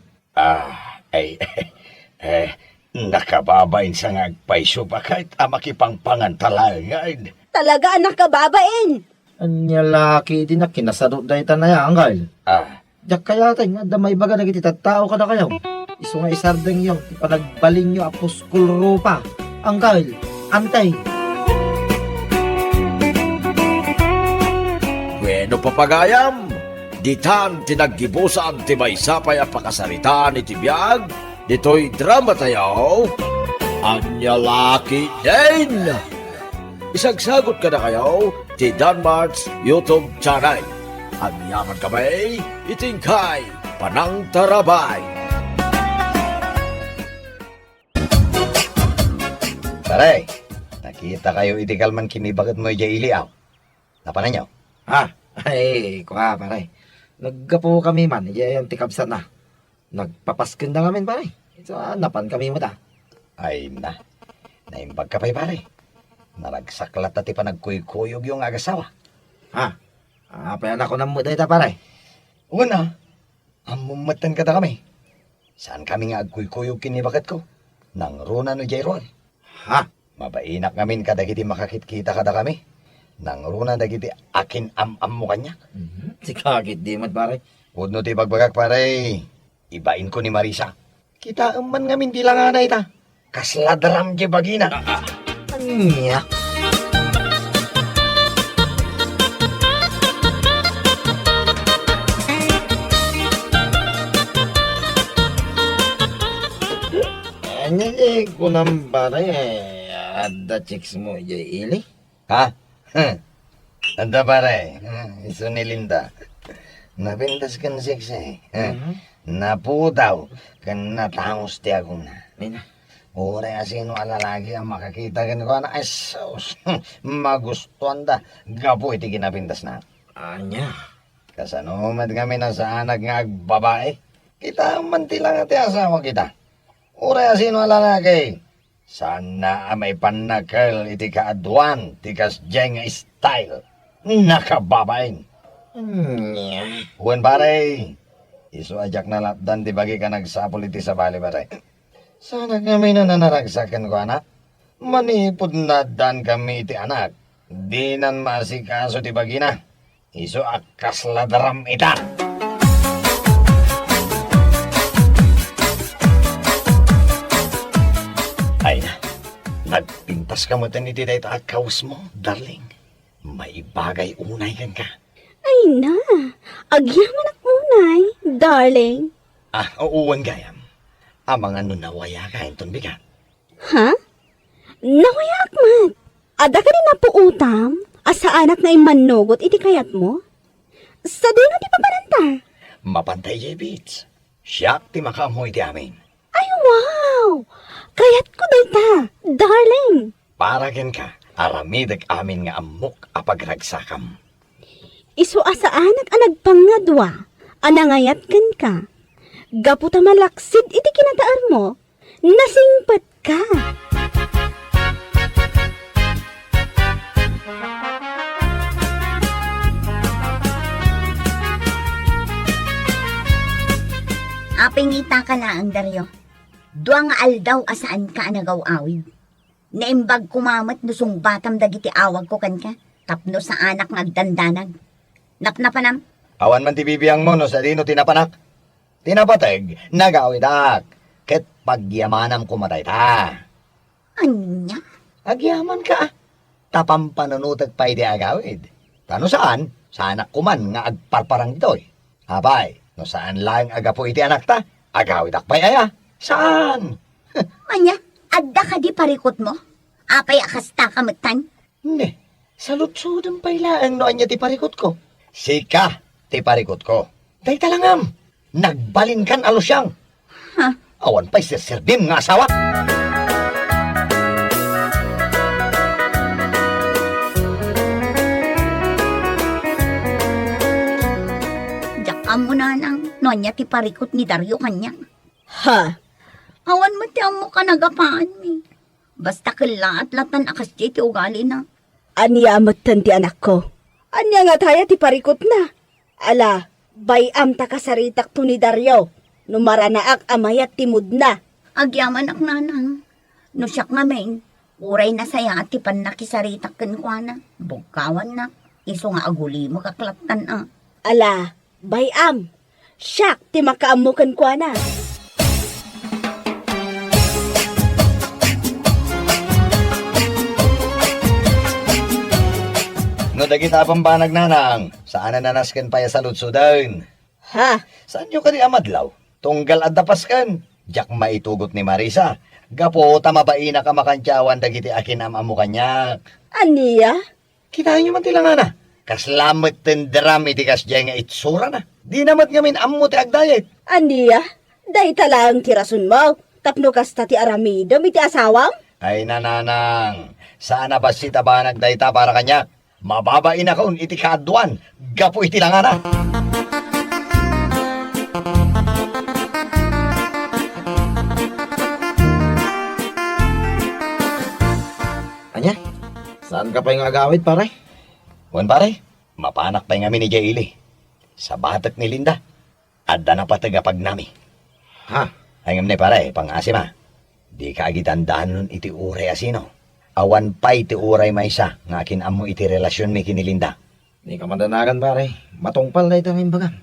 Nakababain sa ngagpaiso bakit makipangpangan talangan. Talaga anak ka babain. Anya laki din na kinasarot dahi tanaya, anggal. Diyak kaya tayo nga damay baga nagititattao ka na kayo. Iso nga isardeng yun, ipanagbaling nyo apuskul rupa. Anggal, antay. Bueno papagayam, ditan tinaggibusan ti may sapay ang pakasarita ni Tibiyag, dito'y drama tayo, Anya Laki din! Isagsagot ka na kayo, ti Danmar's YouTube channel. Anyaman kami, itingkay, Panang Tarabay. Taray, nakita kayo itikalman kinibagat mo iya iliaw. Napanan nyo? Ay, kuha pare. Naggapo kami man, yung tikabsat na. Nagpapaskin na kami pare. So, napan kami mo ta. Ay na, naimbag ka pa'y pare. Naragsaklat at ipanagkuykuyog yung agasawa. Payan ako ng muday ta pare. Una, amumatan ka na kami. Saan kami nga agkuykuyog kinibagat ko? Nang runa no Jairon. Mabainak ngamin kadagiti makakitkita kada kami. Nang runa dagiti akin am mo kanya. Si kakit di mat pare. Udno ti bagbagak pare. Ibain ko ni Marisa. Kita man ngamin di lang anay ta. Kasladram di bagina. Anya. Anya kunam pare. Ada chicks mo ili. Anda pare. Iso ni Linda. Napindas kan seksi. Napudaw. Kan natangos ti ako na. Ure asino alalagi ang makakita kan ko na. Ay sus. Magustuhan da. Gapo iti kinapindas na. Anya. Kasanumat kami na sa anak nga agbabae. Kita man tilang ati asawa kita. Ure asino alalagi. Sana may panakal iti kaadwan, tikas jeng style. Nakababain. Uwan pare, iso ajak na lapdan di bagi ka nagsapol iti sa bali pare. Sana kami na nanaragsakan ko anak. Manipod na dan kami iti anak. Di nan masikaso ti bagi na. Iso akas ladaram ita. Ay na, nagpintas ka mo tani ti dayto akaws mo, darling. May bagay unay kan ka. Ay na, agyaman ak unay, darling. Uuwan gayam. Amang ano nawaya ka enton bigat. Ha? Nawayak mat. Ada ka rin na po utam, asa anak na imanugot iti kayat mo? Sa dino di papananta? Mapantay jay beats. Siyak ti makamoy ti amin. Ay wow! Kayat ko dayta, darling. Para ken ka, aramidag amin nga amok apagragsakam. Isu asa anak a nagpangadwa, anangayat ken ka. Gaputa malaksid iti kinataar mo, nasingpat ka. Apingita ka lang, Dario. Dua nga aldaw asaan ka nagaw-awid. Naimbag kumamat nusong batam dagiti awag ko kan ka. Tapno sa anak ng agdandanag. Napnapanam. Awan man ti bibiyang mo no sa dino tinapanak. Tinapateg, nagawidak. Ket pagyamanam kumatay ta. Anya? Agyaman ka. Tapang panunutag pa iti agawid. Tano saan? Sa anak kuman nga agparparang itoy. Abay, no saan lang agapo iti anak ta? Agawidak pa'y aya. Saan? Anya? Adda ka di parikot mo? Apay akasta kamatan? Hindi. Sa lutsudan pa'y laang noan niya ti parikot ko. Sika, ti parikot ko. Day talangam. Nagbalin kan alusyang. Awan pa'y sirsirbim nga asawa. anya ti parikot ni Dario kanya. Ha? Awan mo ti amo ka nagapaan mi. Basta kala at latan akas ti ugali na. Anya amatan ti anak ko. Anya nga taya ti parikot na. Ala, bayam ta kasaritak to ni Dario. Numaranaak amayat timud na. Agyaman ak nanang. No siyak namin, uray na saya at ti panakisaritak kenkwana. Bugkawan na. Iso nga aguli mo kaklatan ah. Ala, bayam. Siyak ti makaamukan kwa na. No dagita pambanag nanang, saan na nanasken pa ya sa lutsudan? Ha? Saan nyo kani amadlaw? Tunggal at dapaskan. Diyak maitugot ni Marisa. Gapo tamabain na ka makantyawan dagiti akin amamu kanyak. Aniya? Kitahin nyo man tilang na. Kaslamit tendram iti kasjay nga itsura na. Di namat ngamin ammo ti agdayet. Aniya? Day talang tirasun mo. Tapno kasta ti aramidom iti asawam? Ay nananang, saan na ba si tabanag dayta para kanyak? Mababain na kaun iti kaadwan. Gapo iti lang na. Anya? Saan ka pa yung agawit, pare? Wan pare, mapanak pa nga ni Jaili. Sa batak ni Linda. Adda na patagapag nami. Ha? Ay ngam ni pare, pang-asim ha. Di ka agitandahan nun iti uray asino. Awan pa iti uray maysa, nga akin amo iti relasyon mi kini Linda. Di ka mandanagan, pare. Matungpal na ito ng bagam.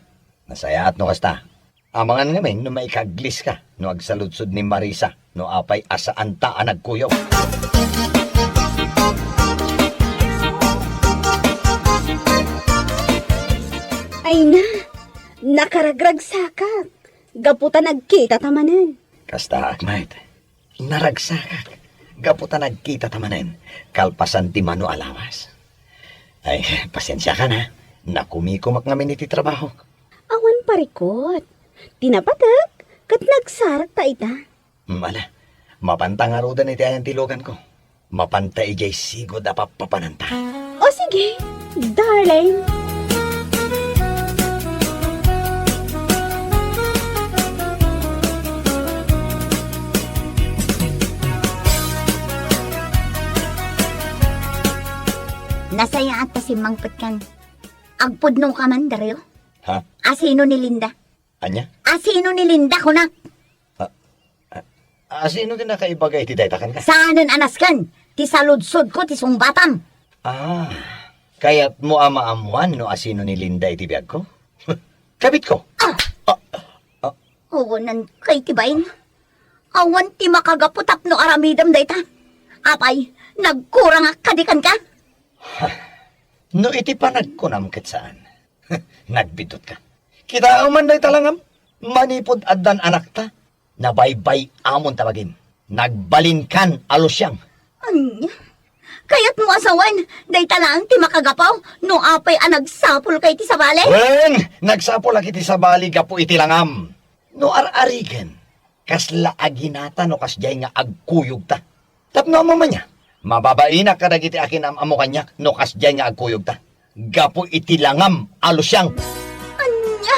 Nasaya at no kasta. Amangan ngamin no maikaglis ka, no agsaludsod ni Marisa, no apay asaan ta nagkuyo. Ay na, nakaragrag sakak. Gaputan nagkita tamanan. Kasta akmait, naragsakak. Gaputan nagkita tamanen, kalpasan ti mano alawas. Ay, pasensya ka na. Nakumikumak ngamin iti trabaho. Awan parikot. Tinapatag, kat nagsarak ta ita. Mala, mapantangarudan iti ayang tilogan ko. Mapanta ijay sigod apapapananta. O sige, darling. Nasaya at pasimangpot kan. Agpudno ka man, Dario. Ha? Asino ni Linda? Anya? Asino ni Linda ko na? Sino din nakaibagay ti daytakan ka? Saanan anaskan? Ti saludsod ko, ti sungbatam. Kaya't mo amaamuan no asino ni Linda iti biyag ko? Kabit ko. Uwanan kay tibayin. Awan ti makagaputap no aramidam dayta. Apay, nagkurang kadikan ka? No iti panagkunam ket saan. Nagbidot ka. Kita man day talangam. Manipod addan anak ta. Nabaybay amon tabagin. Nagbalinkan alusyang. Anya? Kaya't mo asawan, day talang ti makagapaw, no apay nagsapol kay ti sabali? Wen! Nagsapol akiti sa bali gapo iti langam. No ar-arigen. Kasla aginata no kasjay nga agkuyog ta. Tapno mo man niya. Mababain na kadagiti akin amo kanyak no kasjay nga agkuyog ta. Gapo iti langam alusyang. Anya?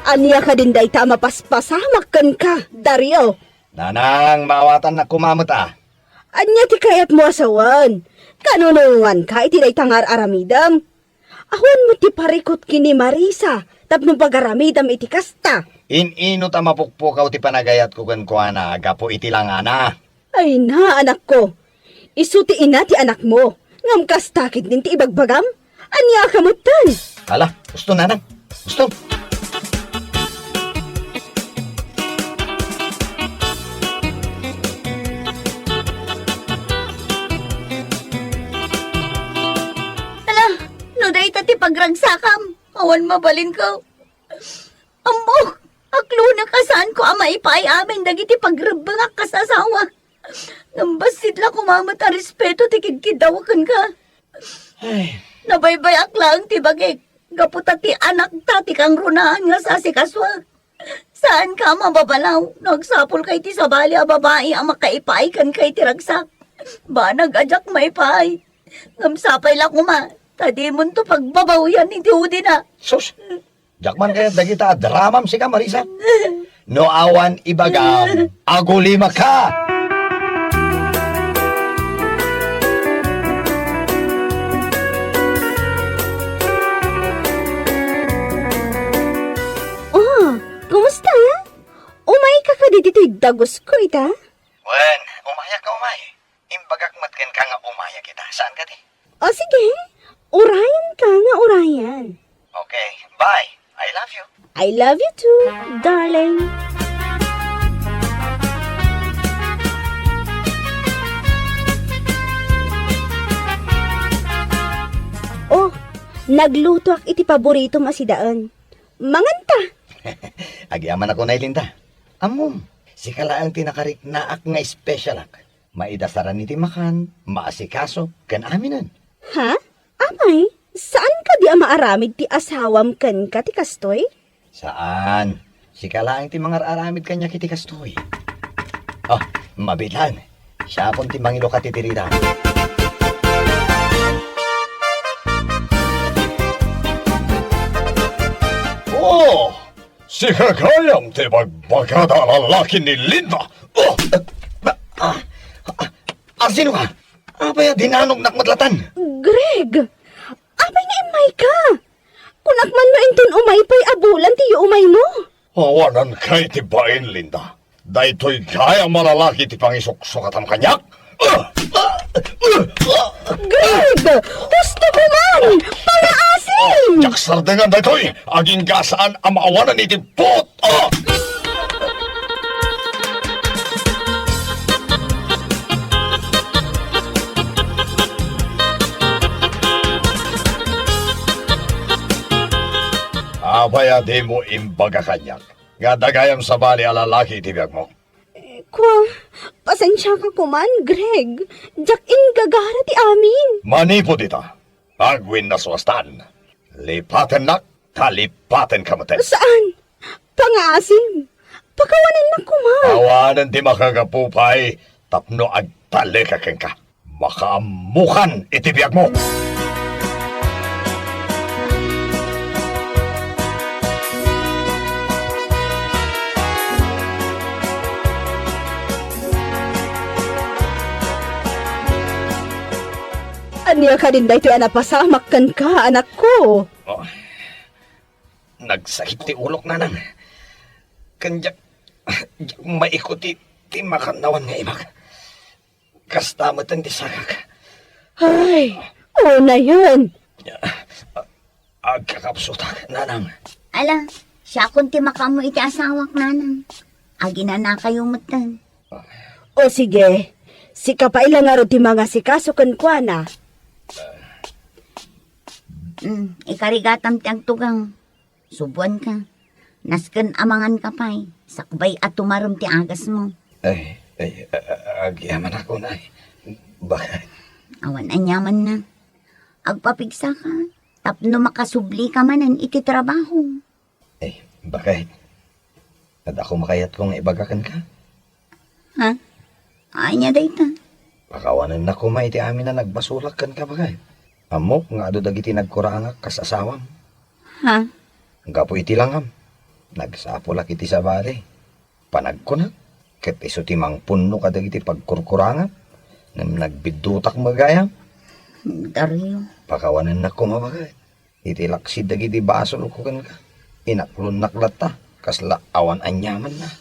Aniya ka din day tama paspasamak kan ka, Dario. Nanang, maawatan na kumamot ah. Anya ti kayat mo asawan. Kanunungan ka iti day tangar aramidam. Ahon mo ti parikot kini Marisa. Tapno pagaramidam iti kasta. In-ino ta mapukpukaw ti panagayat ko kan kuana. Gapo iti langana. Ay na, anak ko. Isu ti ina ti anak mo. Ngam kastakit din ti ibagbagam. Anya kamutan. Hala, gusto nanang. Gusto. Ti pagragsakam, awan mabalin ko. Amo, aklo na kasaan ko maipay amin dagiti pagrabangak kasasawa. Nambasit la kumamat a respeto ti kidkidawakan ka. Nabaybay aklang ti bagay, gaputa ti anak ta ti kang runahan nga sa sikaswa. Saan ka mababalaw? Nagsapol kay ti sabali a babae ang makaipay kan kay ti ragsak. Ba nag-adyak may pay. Ngamsapay lang kuma. Tadi mo to pagbabaw yan ni Tiudi na. Sus, jakman kaya dagita dramam si ka, Marisa. No awan ibagam, agulima ka. Oh, kumusta? Umay ka dito'y dagos ko ita? Wen, umaya ka umay. Imbagak matken ka nga umaya kita. Saan ka di? O sige, urayan ka nga urayan. Okay, bye. I love you. I love you too, darling. Oh, nagluto ak iti paborito masidaan. Manganta. Agyaman ako na ilinda. Amom, si kalaang tinakarik na ak nga special ak. Maidasaran iti makan, maasikaso, kan aminan. Ha? Amay, saan ka di maaramid ti asawam kan ka ti kastoy? Saan? Si kalaang ti mga aramid kanya kiti kastoy. Oh, mabilan. Siya pon ti mangilo katitiridan. Oh! Si Kagayam ti magbagada lalaki ni Linda! Oh! Sino ka? Abaya dinanog nakmadlatan. Greg! Abay nga imay ka! Kunakman mo inton umay pa'y abulan ti umay mo. Awanan kay ti bain, Linda. Daytoy kaya malalaki ti pangisok-sukatam kanyak. Greg! Gusto ko man! Palaasin! Jaksar dengan daytoy, aging gasaan ang maawanan ni ti pot. Abaya di mo imbaga kanyak. Nga dagayam sa bali alalaki ti biyag mo. Kwa, pasensya ka kuman, Greg. Jak in gagara ti amin. Manipo dita. Agwin na swastan. Lipaten nak, talipaten kamaten. Saan? Pangasim. Pakawanan na kuman. Awanan di makagapupay, tapno agtalikakin ka. Makaamukan itibiyag mo. Aniya ka din dahito anapasamak ka, anak ko. Oh, nagsakit ti ulok na nang. Kanjak, maikuti ti makanawan nga imag. Kastamatan ti sakak. Ay, oo na yan. Agkakapsutak, nanang. Ala, siya kunti makamu iti asawak nanang. Agina na kayo matan. O sige, si kapailang nga ro ti mga sikasukan kwa na. Ikarigatam ti agtugang. Subuan ka. Nasken amangan ka pa'y. Sakbay at tumarom ti agas mo. Agyaman ako na. Bakit? Awan anyaman na. Agpapigsa ka. Tapno makasubli ka manan iti trabaho. Bakit? At ako makayat kong ibagakan ka? Ha? Anya dayta. Pakawanan na ko iti amin na nagbasulak kan ka bagay. Amok nga ado dagiti nagkurangak kasasawam. Ha? Gapo iti langam. Nagsapulak iti sa bari. Panagkunak. Ket iso timang punno kadagiti pagkurkurangan. Nang nagbidutak magayam. Dario. Pakawanan na ko mabagay. Iti laksid dagiti basol ko kan ka. Inaklon naklata. Kasla awan anyaman na.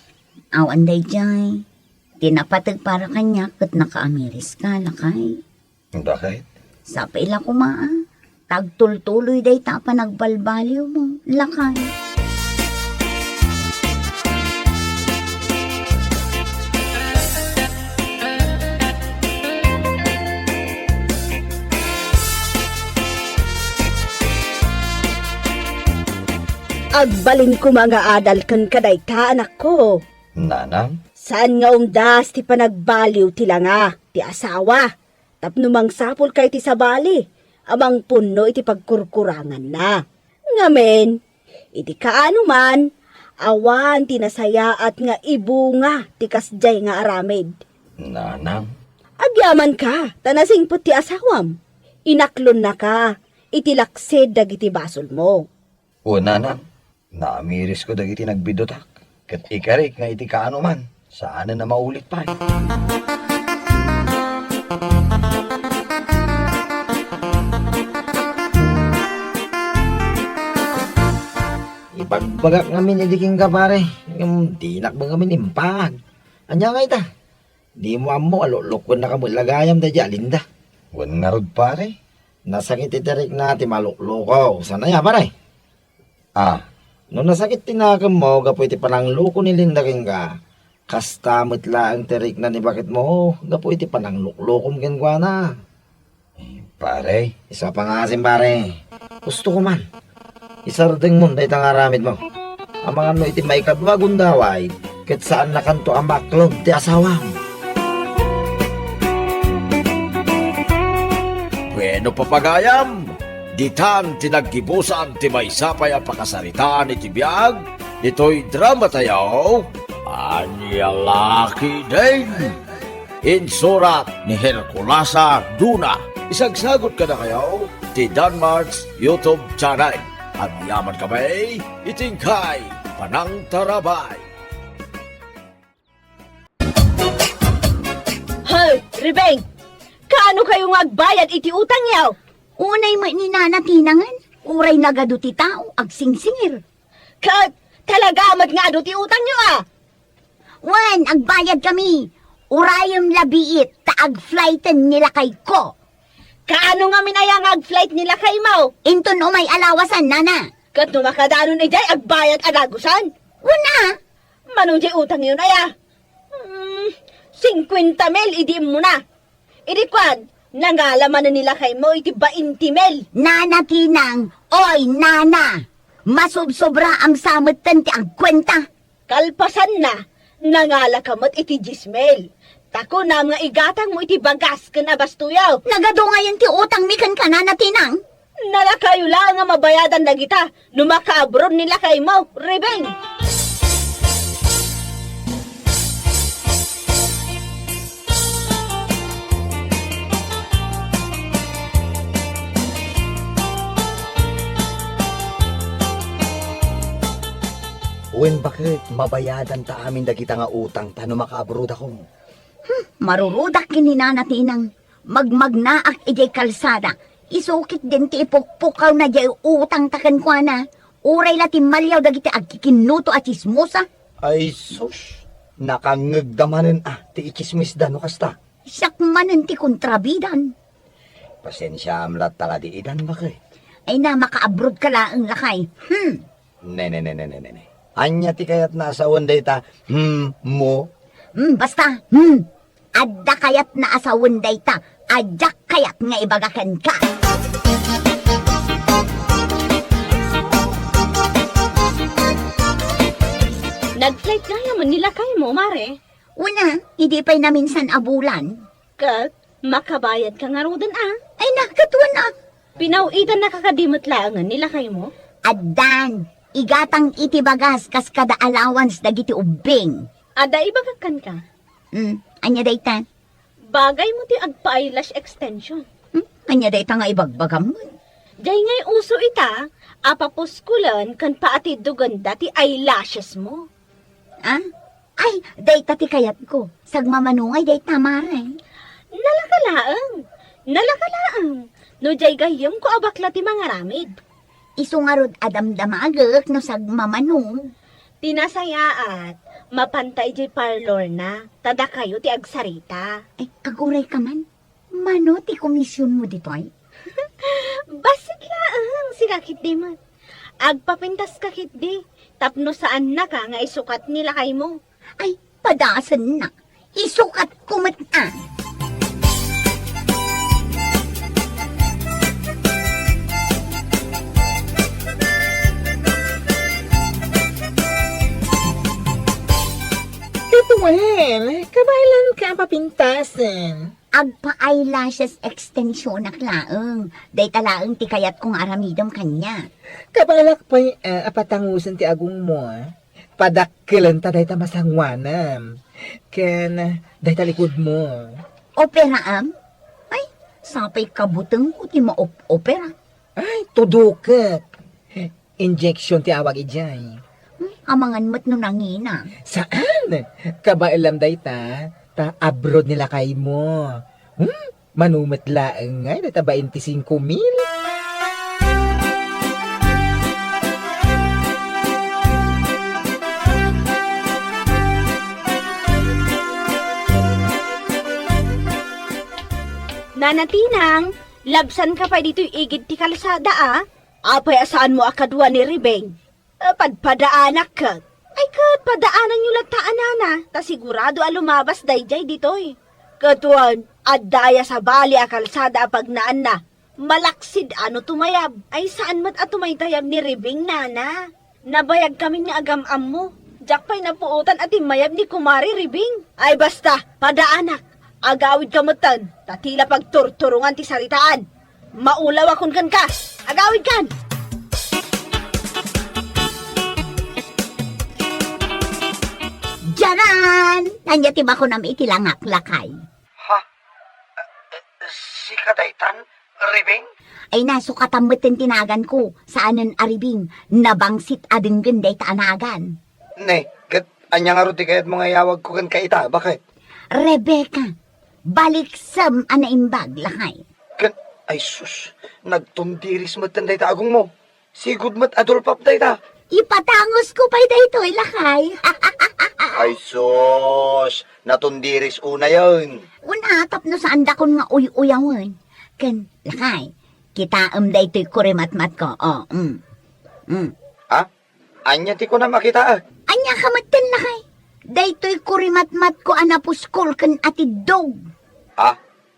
Awan day jay. Tinapatag para kanya kat nakaamiris ka lakay. Bakit? Sa paila kumaa. Tagtultuloy day tapa nagbalbaliw mo. Lakay. Agbalin ko mga adal kan kaday ta, anak ko. Nanang? Saan nga umdas ti panagbaliw ti langa, ti asawa. Tapno mang sapol kay ti sabali, amang puno iti pagkurkurangan na. Ngamen, iti kaano man, Awan tinasaya at nga ibunga ti kasjay nga aramid. Nanang, Agyaman ka, tanasing puti asawam. Inaklon na ka, itilaksid dagiti basol mo. o nanang, naamiris ko dagiti nagbidotak. Kat ikarik nga iti kaano man, saan na maulit pa eh. Ipagbagak ngamin idiking ka pare. Yung dinak ba ngamin impag. Anya nga ita? Di mo amo alulukon na kamo lagayam da jalinda. Wan nga rod pare. Nasakit itirik na ti maluklukaw. Sana ya pare? Ah, No nasakit tinakam mo, gapo iti panangluko ni Linda king ka. Kastamot la ang tirik na ni bakit mo, gapo iti panangluklukom ken kwa na. pare, Isa pa nga asin pare. Gusto ko man. Isardeng mo, dahi tangaramid mo. Amangan mo iti may kadwagon daway, ket saan na kanto ang baklog ti asawam. Bueno papagayam, ditan tinaggibusan ti may sapay ang pakasaritaan iti biyag, ito'y drama tayo, Anya Laki din. Insurat ni Herculasa Duna. Isagsagot ka na kayo, ti Danmarks YouTube channel. At yaman kami, itingkay, panang tarabay. Hoy, Ribeng! Kaano kayong agbayad iti utang yaw? Unay mo ni Nana tinangan, uray nagado ti tao, agsingsingir. Talaga amat nga do ti utang nyo ah! Wan, agbayad kami. Urayom labiit, taag-flighten nila kay ko. Kaano nga minayang ag-flight nila kay Mau? Inton umay alawasan, Nana. Kat numakadanon ijay agbayad adagusan? Una, Manong jay utang yun ay ah? 50 mil idi mo na. Idi kwan, nangalaman na nila kay mo iti 20 mil. Nana tinang, oy, Nana. Masubsobra ang samutan ti agkwenta. Kalpasan na, nangala kamot iti 10 mil. Tako na mga igatang mo iti bagas kan abastuyaw. Nagado ngayon ti utang mikan ka, Nana tinang. Nalakayo lang nga mabayadan na kita. Numakaabron nila kay mo, Ribeng. wen bakit mabayadan ta amin dagita nga utang ta no makaabroad ako. Marurudak kini Nana tinang. Magmagnaak ijay kalsada. Isukit din ti ipukpukaw na jay utang takan kwa na. Uray lati malyaw dagiti agkikinuto at chismosa. Ay sus, nakangagdamanen ti ikismis da no kasta. Sakmanan ti kontrabidan. Pasensya amlat tala di idan bakit. Ay na makaabroad ka laang lakay. Ne. Anya ti kayat nasa wanday ta, mo. Basta, adda kayat na asawan day ta. Adyak kayat nga ibagakan ka. Nag-flight nga yaman nila kay mo, Mare. Una, hindi pa'y naminsan abulan. Kat, makabayad ka nga rodan ah. Ay nakatuan na. Pinawitan na kakadimot langan nila kay mo. Addan, igatang iti bagas kas kada allowance dagiti ubing. Ada ibagakan ka. Anya day ta? Bagay mo ti agpa-eyelash extension. Anya day ta nga ibagbagam mo. Jay ngay uso ita, apapuskulan kan paati duganda ti eyelashes mo. Ah? Ay, day ta ti kayat ko. Sagmamanungay day ta mare. Nalakalaang. No jay gayam ko abakla ti mga ramid. Isungarod adamdamagak no sagmamanong. Tinasayaat, mapantay jay parlor na, tada kayo ti agsarita. Ay, kaguray ka man. Mano ti komisyon mo dito ay? Basit laang, si kakit di man. Agpapintas kakit di, tapno saan na ka nga isukat nila kay mo. Ay, padasan na. Isukat kumataan. Well, kabailan ka papintasan. Agpa-eyelashes extension na klaang. Day talaang ti kayat kong aramidam kanya. Kabalak pa'y apatangusan ti agong mo. Padakkelan ta dayta masangwanam. Ken dayta likod mo. Opera am? Ay, sapay kabuteng ko ti opera. Ay, tuduket. Injection ti awag ijay. Amangan mo't no nangina. Saan? Kabailam dayta, ta abroad nila kay mo. Manumat laeng nga, dayta 25,000. Nanatinang, labsan ka pa dito igid ti kalsada Apay asaan mo akadwa ni Ribeng? Padpadaanak ka. Ay kat, padaanan nyo lagtaan na. Ta sigurado lumabas dayjay ditoy. Katuan, adaya sa bali a kalsada pag naan na. Malaksid ano tumayab. Ay saan mat at tumaytayab ni Ribeng nana? Nabayag kami ni agam-am mo. Jakpay na puutan at imayab ni Kumari Ribeng. Ay basta, padaanak. Agawid ka matan, tatila pagturturungan ti saritaan. Maulaw akon kan ka, agawid kan! Diyaran! Nanya ti ba ko nam itilangak lakay? Si Kadaytan, Ribing? Ay nasukatambeten tinagan ko, saanan aribing, nabangsit adeng genday taanagan. Ne, kat anya nga ruti kayat mga yawag ko kan kaita, bakit? Rebecca, baliksam anaimbag lakay. Kan, ay sus, nagtundiris mat tanday ta agong mo. Sigud mat adulpap day ta. Ipatangos ko pa'y daytoy lakay. Ay sus, natundiris una yun. Unatap no sa andakon nga uy-uyawan. Ken, lakay, kita daytoy kurimat-mat ko. Ha? Anya ti ko na makita Anya kamatan lakay. Daytoy kurimat-mat ko anapuskol ken atidog.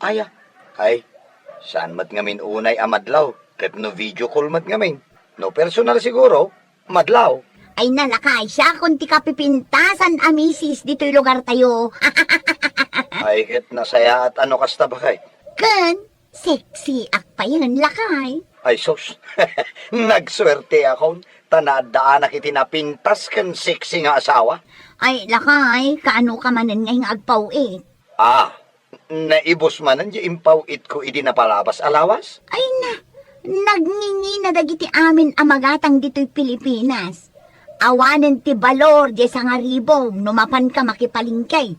Aya. Ay, saan mat ngamin unay amadlaw? Pep no video call mat ngamin. No personal siguro, madlaw. Ay nalakay siya kung ti kapipintasan amisis dito'y lugar tayo. Ay, ket nasaya at ano kasta ba kay? Ken, sexy ak pa yun lakay. Ay sus, nagswerte ako. Tanadaan na kitinapintas kan sexy nga asawa. Ay lakay, kaano ka manan ngayong agpawit. Naibos manan di impawit ko idi napalabas alawas? Ay na, nagngingi na dagiti amin amagatang dito'y Pilipinas. Awanan ti balor di sa nga ribong, numapan ka makipalingkay.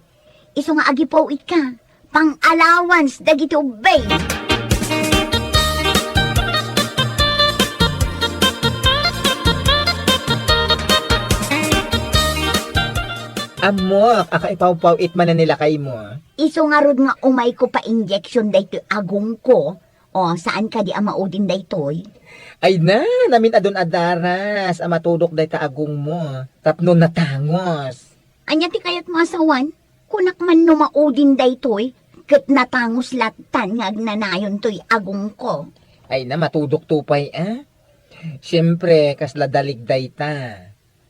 Iso nga agipawit ka, pang allowance dagiti ubay. Amo, akaipaw-pawit man na nila kay mo. Iso nga rod nga umay ko pa injection daytoy agong ko. O, saan ka di amaudin daytoy? Ay na, namin adon adaras, amatudok day taagong mo. Tapno natangos. Anya ti kayat mo asawan? Kunak man no maudin daytoy, ket natangos latan nga agnanayon toy agong ko. Ay na, matudok tupay Siyempre, kasla daligday ta.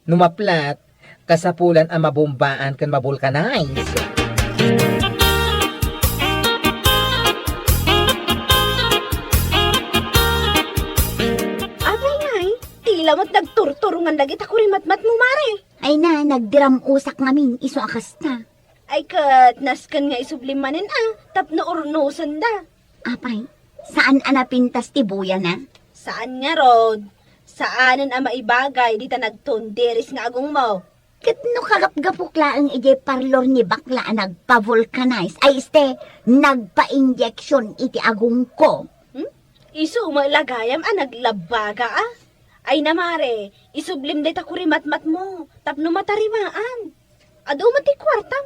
Numaplat, kasapulan ang mabumbaan kan mabulkanize. Tila mo't nagturturungan lagi ta kurimat-mat mo, Mare. Ay na, nagdiram usak ngamin, iso akasta. Ay kat, naskan nga isublimanin tapno urnusan da. Apay, saan anapintas ti buya na? Saan nga, Rod? Saanan ang maibagay, di ta nagtundiris nga agong mo. Ket no kagap-gapukla ang ije parlor ni bakla nagpa-vulcanize, ay nagpa-injection iti agong ko. Isu malagayam naglabaga Ay na, Mare, isublim day ta kurimat-mat mo, tapno matarimaan. Ado mati kwarta.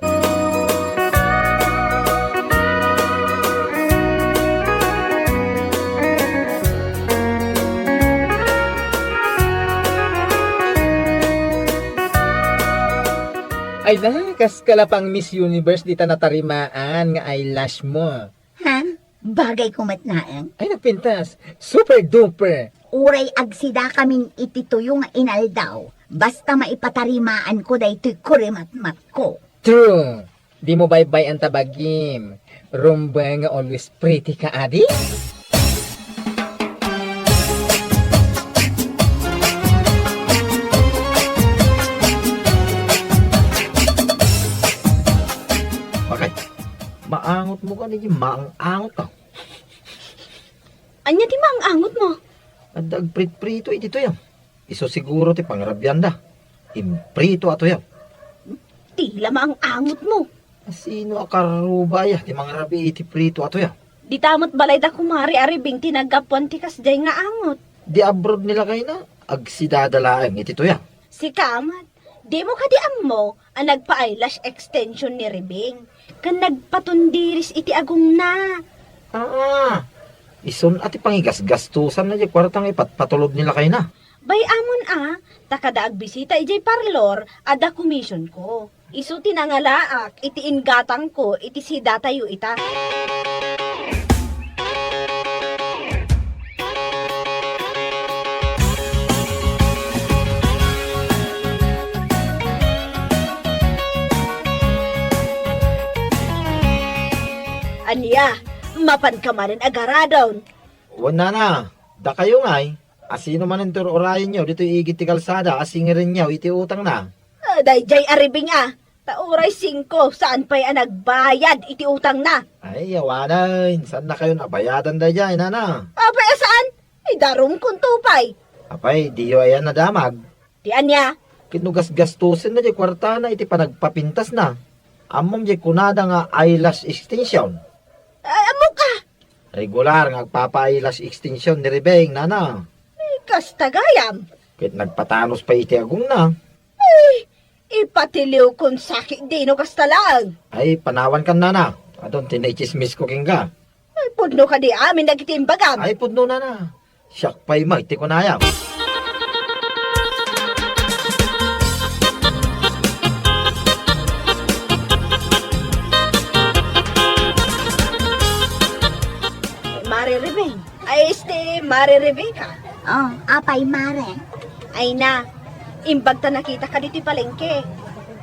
Ay na, kas kalapang Miss Universe di ta natarimaan nga eyelash mo. Ha? Bagay kumatnaan. Ay nagpintas, super duper. Uray agsida kaming itituyo nga inaldaw. Basta maipatarimaan ko daytoy kurimat-mat ko. True. Di mo bye-bye ang tabagim. Rumba nga always pretty ka, adi? angot mo ka niya, maang-angot ka. Anya ti maang-angot mo? At agprit-prito iti to yan. Iso siguro ti pangrabyan da. Imprito ato yan. Tila maang-angot mo. Sino akarubaya ti mangrabi iti prito ato yan. Di tamot balay da kumari aribing tinagapuan ti kasday nga angot. Di abroad nila kayo na. Agsidadalaang iti to yan. Si Kamat, di mo kadiam mo ang nagpa-eyelash extension ni Ribing. Kan nagpatundiris iti agong na. Ison ati pangigas-gastusan na di kwartang ipatpatulog nila kayo na. Bay amon takada agbisita ijay parlor, ada commission ko. Isu tinangalaak, iti ingatang ko, iti si datayo ita. Anya, mapan ka manin agaradon. Wala na. Da kayo nga'y. Asino man ang orayin nyo, dito igit ti kalsada, asingirin nyo, iti utang na. Dayjay aribing tauray 5, saan pa'y nagbayad, iti utang na. Ay, yawanan. Saan na kayo nabayadan da dyan, nana? Apay saan? Ay darum kung tupay. Apay, diyo ayan na damag. Di anya, Kinugas-gastusin na di kwarta na, iti panagpapintas na. Amom di kunada nga eyelash extension. amo ka. Regular nga agpapa-eyelash extension ni Rebeng, nana. Kastagayam. Kahit nagpatanos pa iti agong na. Ipatiliw kung sakit dino kastalag. Ay, panawan kan nana. Adon, tinaychismis ko king ka. Ay, pudno ka di amin nagitimbagam. Ay, pudno nana. Siyak pa'y may, ti ko nayam. Mare Rebeng. Ay, Mare Rebecca. Oh, apay mare. Ay na, imbag ta nakita ka dito palengke.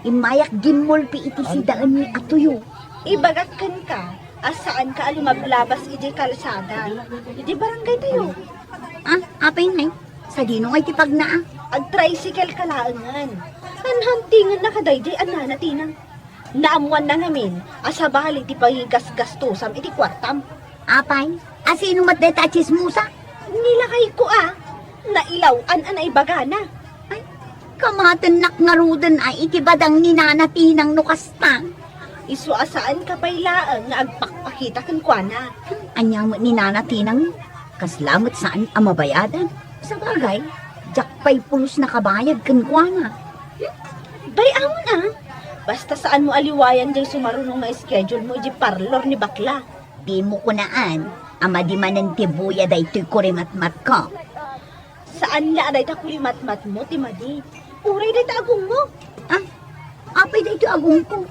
Imayak gimulpi iti si daan ni atuyo. Ibagakan ka, asaan ka alumaglabas iti kalsada. Iti barangay tayo. Apay ngay. Sa dino ngay tipag na Ag-tricycle ka laangan. Hanhantingan na kadayday anana tinang. Naamuan na ngamin, asabali ti pagigas-gastusam iti kwartam. Apay, asino matdeta chismusa? Nilakay ko nailawan anay bagana. Kamatenak nga rudan ay itibadang ninanatinang nukasta. Isu asaan ka pailaan nga agpakpakita kan kuana. Anya mo ninanatinang kaslamot saan ang mabayadan. Sa bagay, jakpay pulos na kabayad kan kuana. Bayamon basta saan mo aliwayan jay sumarunong nga schedule mo di parlor ni bakla. Di mo kunaan, ama di manan tibuya da ito'y kurimat-mat ko. Saan la aday ta kulimat-mat mo, timadi? Uray day ta agong mo. Apay da ito agong ko.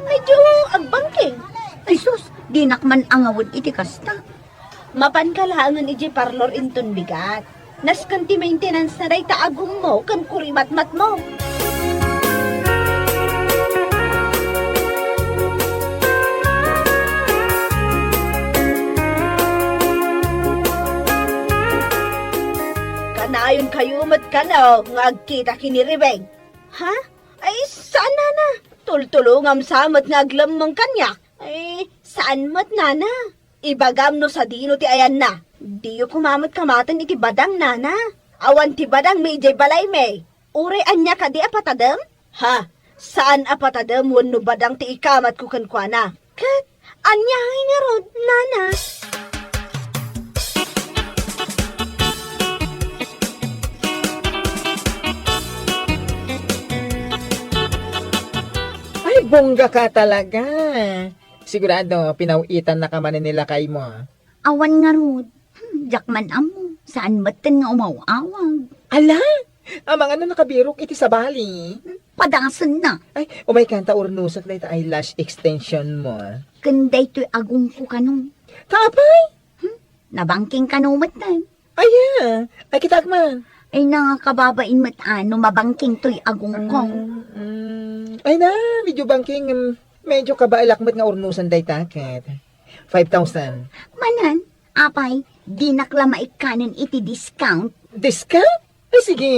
Medyo agbangking. Ay sus, di nakman angawad iti kasta. Mapan ka laangan iji parlor inton bigat. Naskanti maintenance na day ta agong mo kan kurimat-mat mo. Kanayon kayo matkanaw nga agkita kini Rebeng. Ha? Ay, saan nana? Tultulungam samat nga aglamang kanyak. Ay, saan mat nana? Ibagam no sa dino ti ayan na. Diyo kumamat kamatan iti badang nana. Awan ti badang may ijay balay may. Ure anya ka di apatadam? Ha? Saan apatadam wano badang ti ikamat ko kankwana? Kat, anya nga rod, nana. Ay, bongga ka talaga. Sigurado, pinawitan na ka man nila kay mo. Awan nga rod. Jakman amo, saan matan nga umaw-awag. Ala, ang mga nakabirok iti sa bali. Padasan na. Ay, umay kanta urnusak na ito eyelash extension mo. Kanday to'y agong ko kanong. Kapay? Nabangking kanumat na. Ay, kitagman. Ay nangakababain mat mabangking to'y agong kong. Ay na, medyo banking, medyo kabailakmat nga urnusan day taket. 5,000. Manan, apay, di nakla maikanan iti discount. Discount? Ay, sige.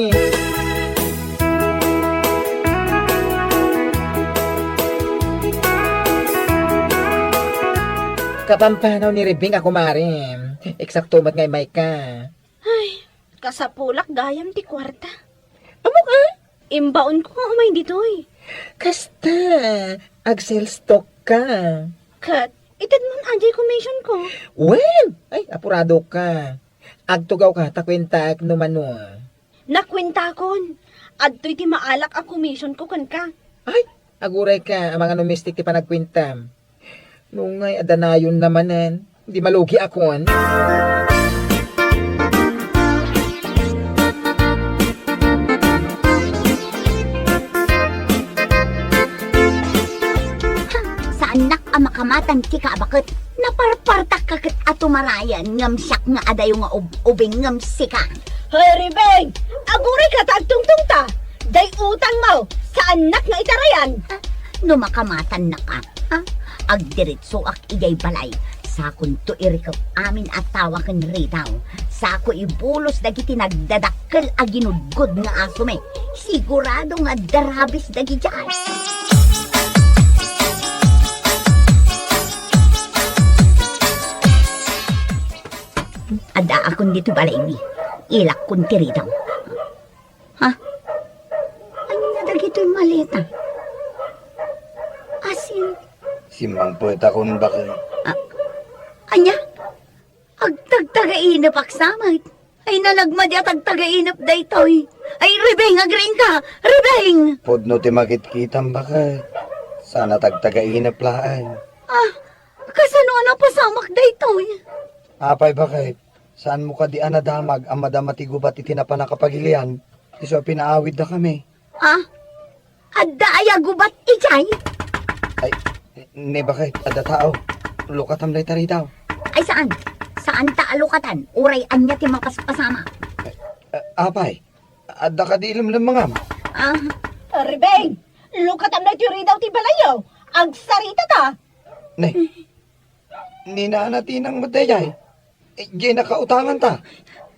Kapampanaw ni Rebing ako marim. Eksakto mat ngay may ka. Kasapulak gayam ti kwarta. Amo ka? Imbaon ko nga umay ditoy. Kasta, agsel stock ka. Kat, itad mo anjay commission ko. Well, ay, apurado ka. Agtugaw ka, takwintak numano. Nakwenta kon. Adto'y ti maalak ang commission ko kan ka. Ay, aguray ka, ang mga domestic ti panagkwintam. Nungay, adanayon namanan. Hindi malugi akon. Sa anak ang makamatan ti kaabakit. Naparpartak kakit ato marayan ngam siyak nga adayo nga ubing ngam sika. Hoy, Ribeng! Aguray ka tagtungtung ta! Day utang mo sa anak nga itarayan! No makamatan na ka. Ha? Agdiritso ak igay balay. Sakon to irikap amin at tawakan ritaw. Sako ibulos dagiti nagdadakkel a ginudgod nga asume. Sigurado nga darabis dagi dyan. Ada akong dito balay mi. Ilak kun tiritaw. Ha? Ano na dagito'y malita? Asin. Simang po akong bakit. Anya? Agtagtagainap aksamay. Ay nalagmad ya tagtagainap daytoy. Ay Rebeng, agring ka! Rebeng! Podno ti makit-kitang bakit. Sana tagtagainap laan. Kasano na pasamak daytoy? Apay bakit? Saan mo ka di anadamag ang madamati gubat iti napanakapagilian? Iso pinaawid na kami. Adda ay agubat ijay? Ay, ne bakit? Ada tao. Lukatam lay tari daw. Ay saan? Saan ta alukatan? Uray anya ti mapaspasama. Apay, ada ka di ilam mangam. Ribeng! Lukatam na tiyuri daw ti balayaw! Agsarita ta! Ne, ninanatinang madayay. Diyan nakautangan ta.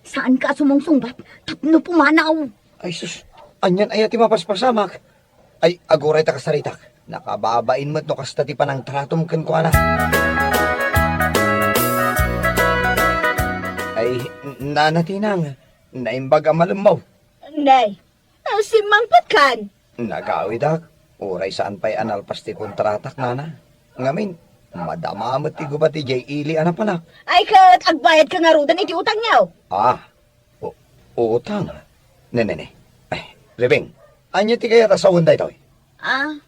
Saan ka sumungsungbat? Tapno pumanaw. Ay sus, anyan ay ati mapaspasamak. Ay, aguray ta kasaritak. Nakababain mo't no kasta ti panang tratom ken ko na. Ay, nanatinang. Naimbag ang malamaw. Nay, simangpat kan! Nagawid ak. Uray saan pa'y analpas ti kontratak nana. Ngamin, madama ti gubat ti jay ili ana pala. Ay kat, agbayad ka nga rudan iti utang niyaw! Utang. Ne. Ay, Rebeng, anya ti kaya ta sa unday toy?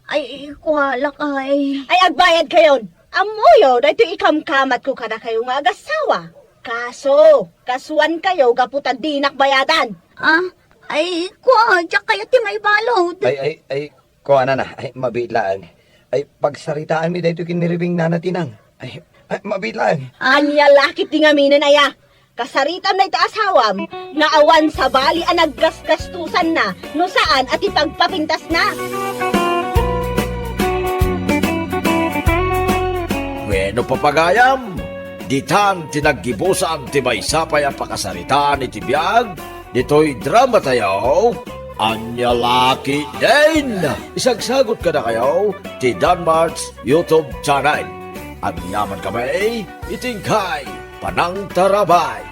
Ay, kuhalak ay. Ay agbayad kayon! Amoyo, dahito ikamkamat ko kada kayo nga agasawa. Kaso, kasuan kayo gaputan dinak bayadan. Ay, kuha, kaya ti may balot. Ay, kuha na. Ay, mabitlaan. Ay, pagsaritaan mi dahito kiniribing nanatinang. Ay, mabitlaan. Anya lakit di nga minin aya. Kasaritan na iti asawam, nga awan sa bali ang naggasgastusan na, no saan at ipagpapintas na. Bueno papagayam, ditan tinaggibusan ti may sapay ang pakasaritaan iti biyag, dito'y drama tayo, anya laki din. Isagsagot ka na kayo, ti Danmarks YouTube channel. At yaman kami, itingkay, Panang Tarabay.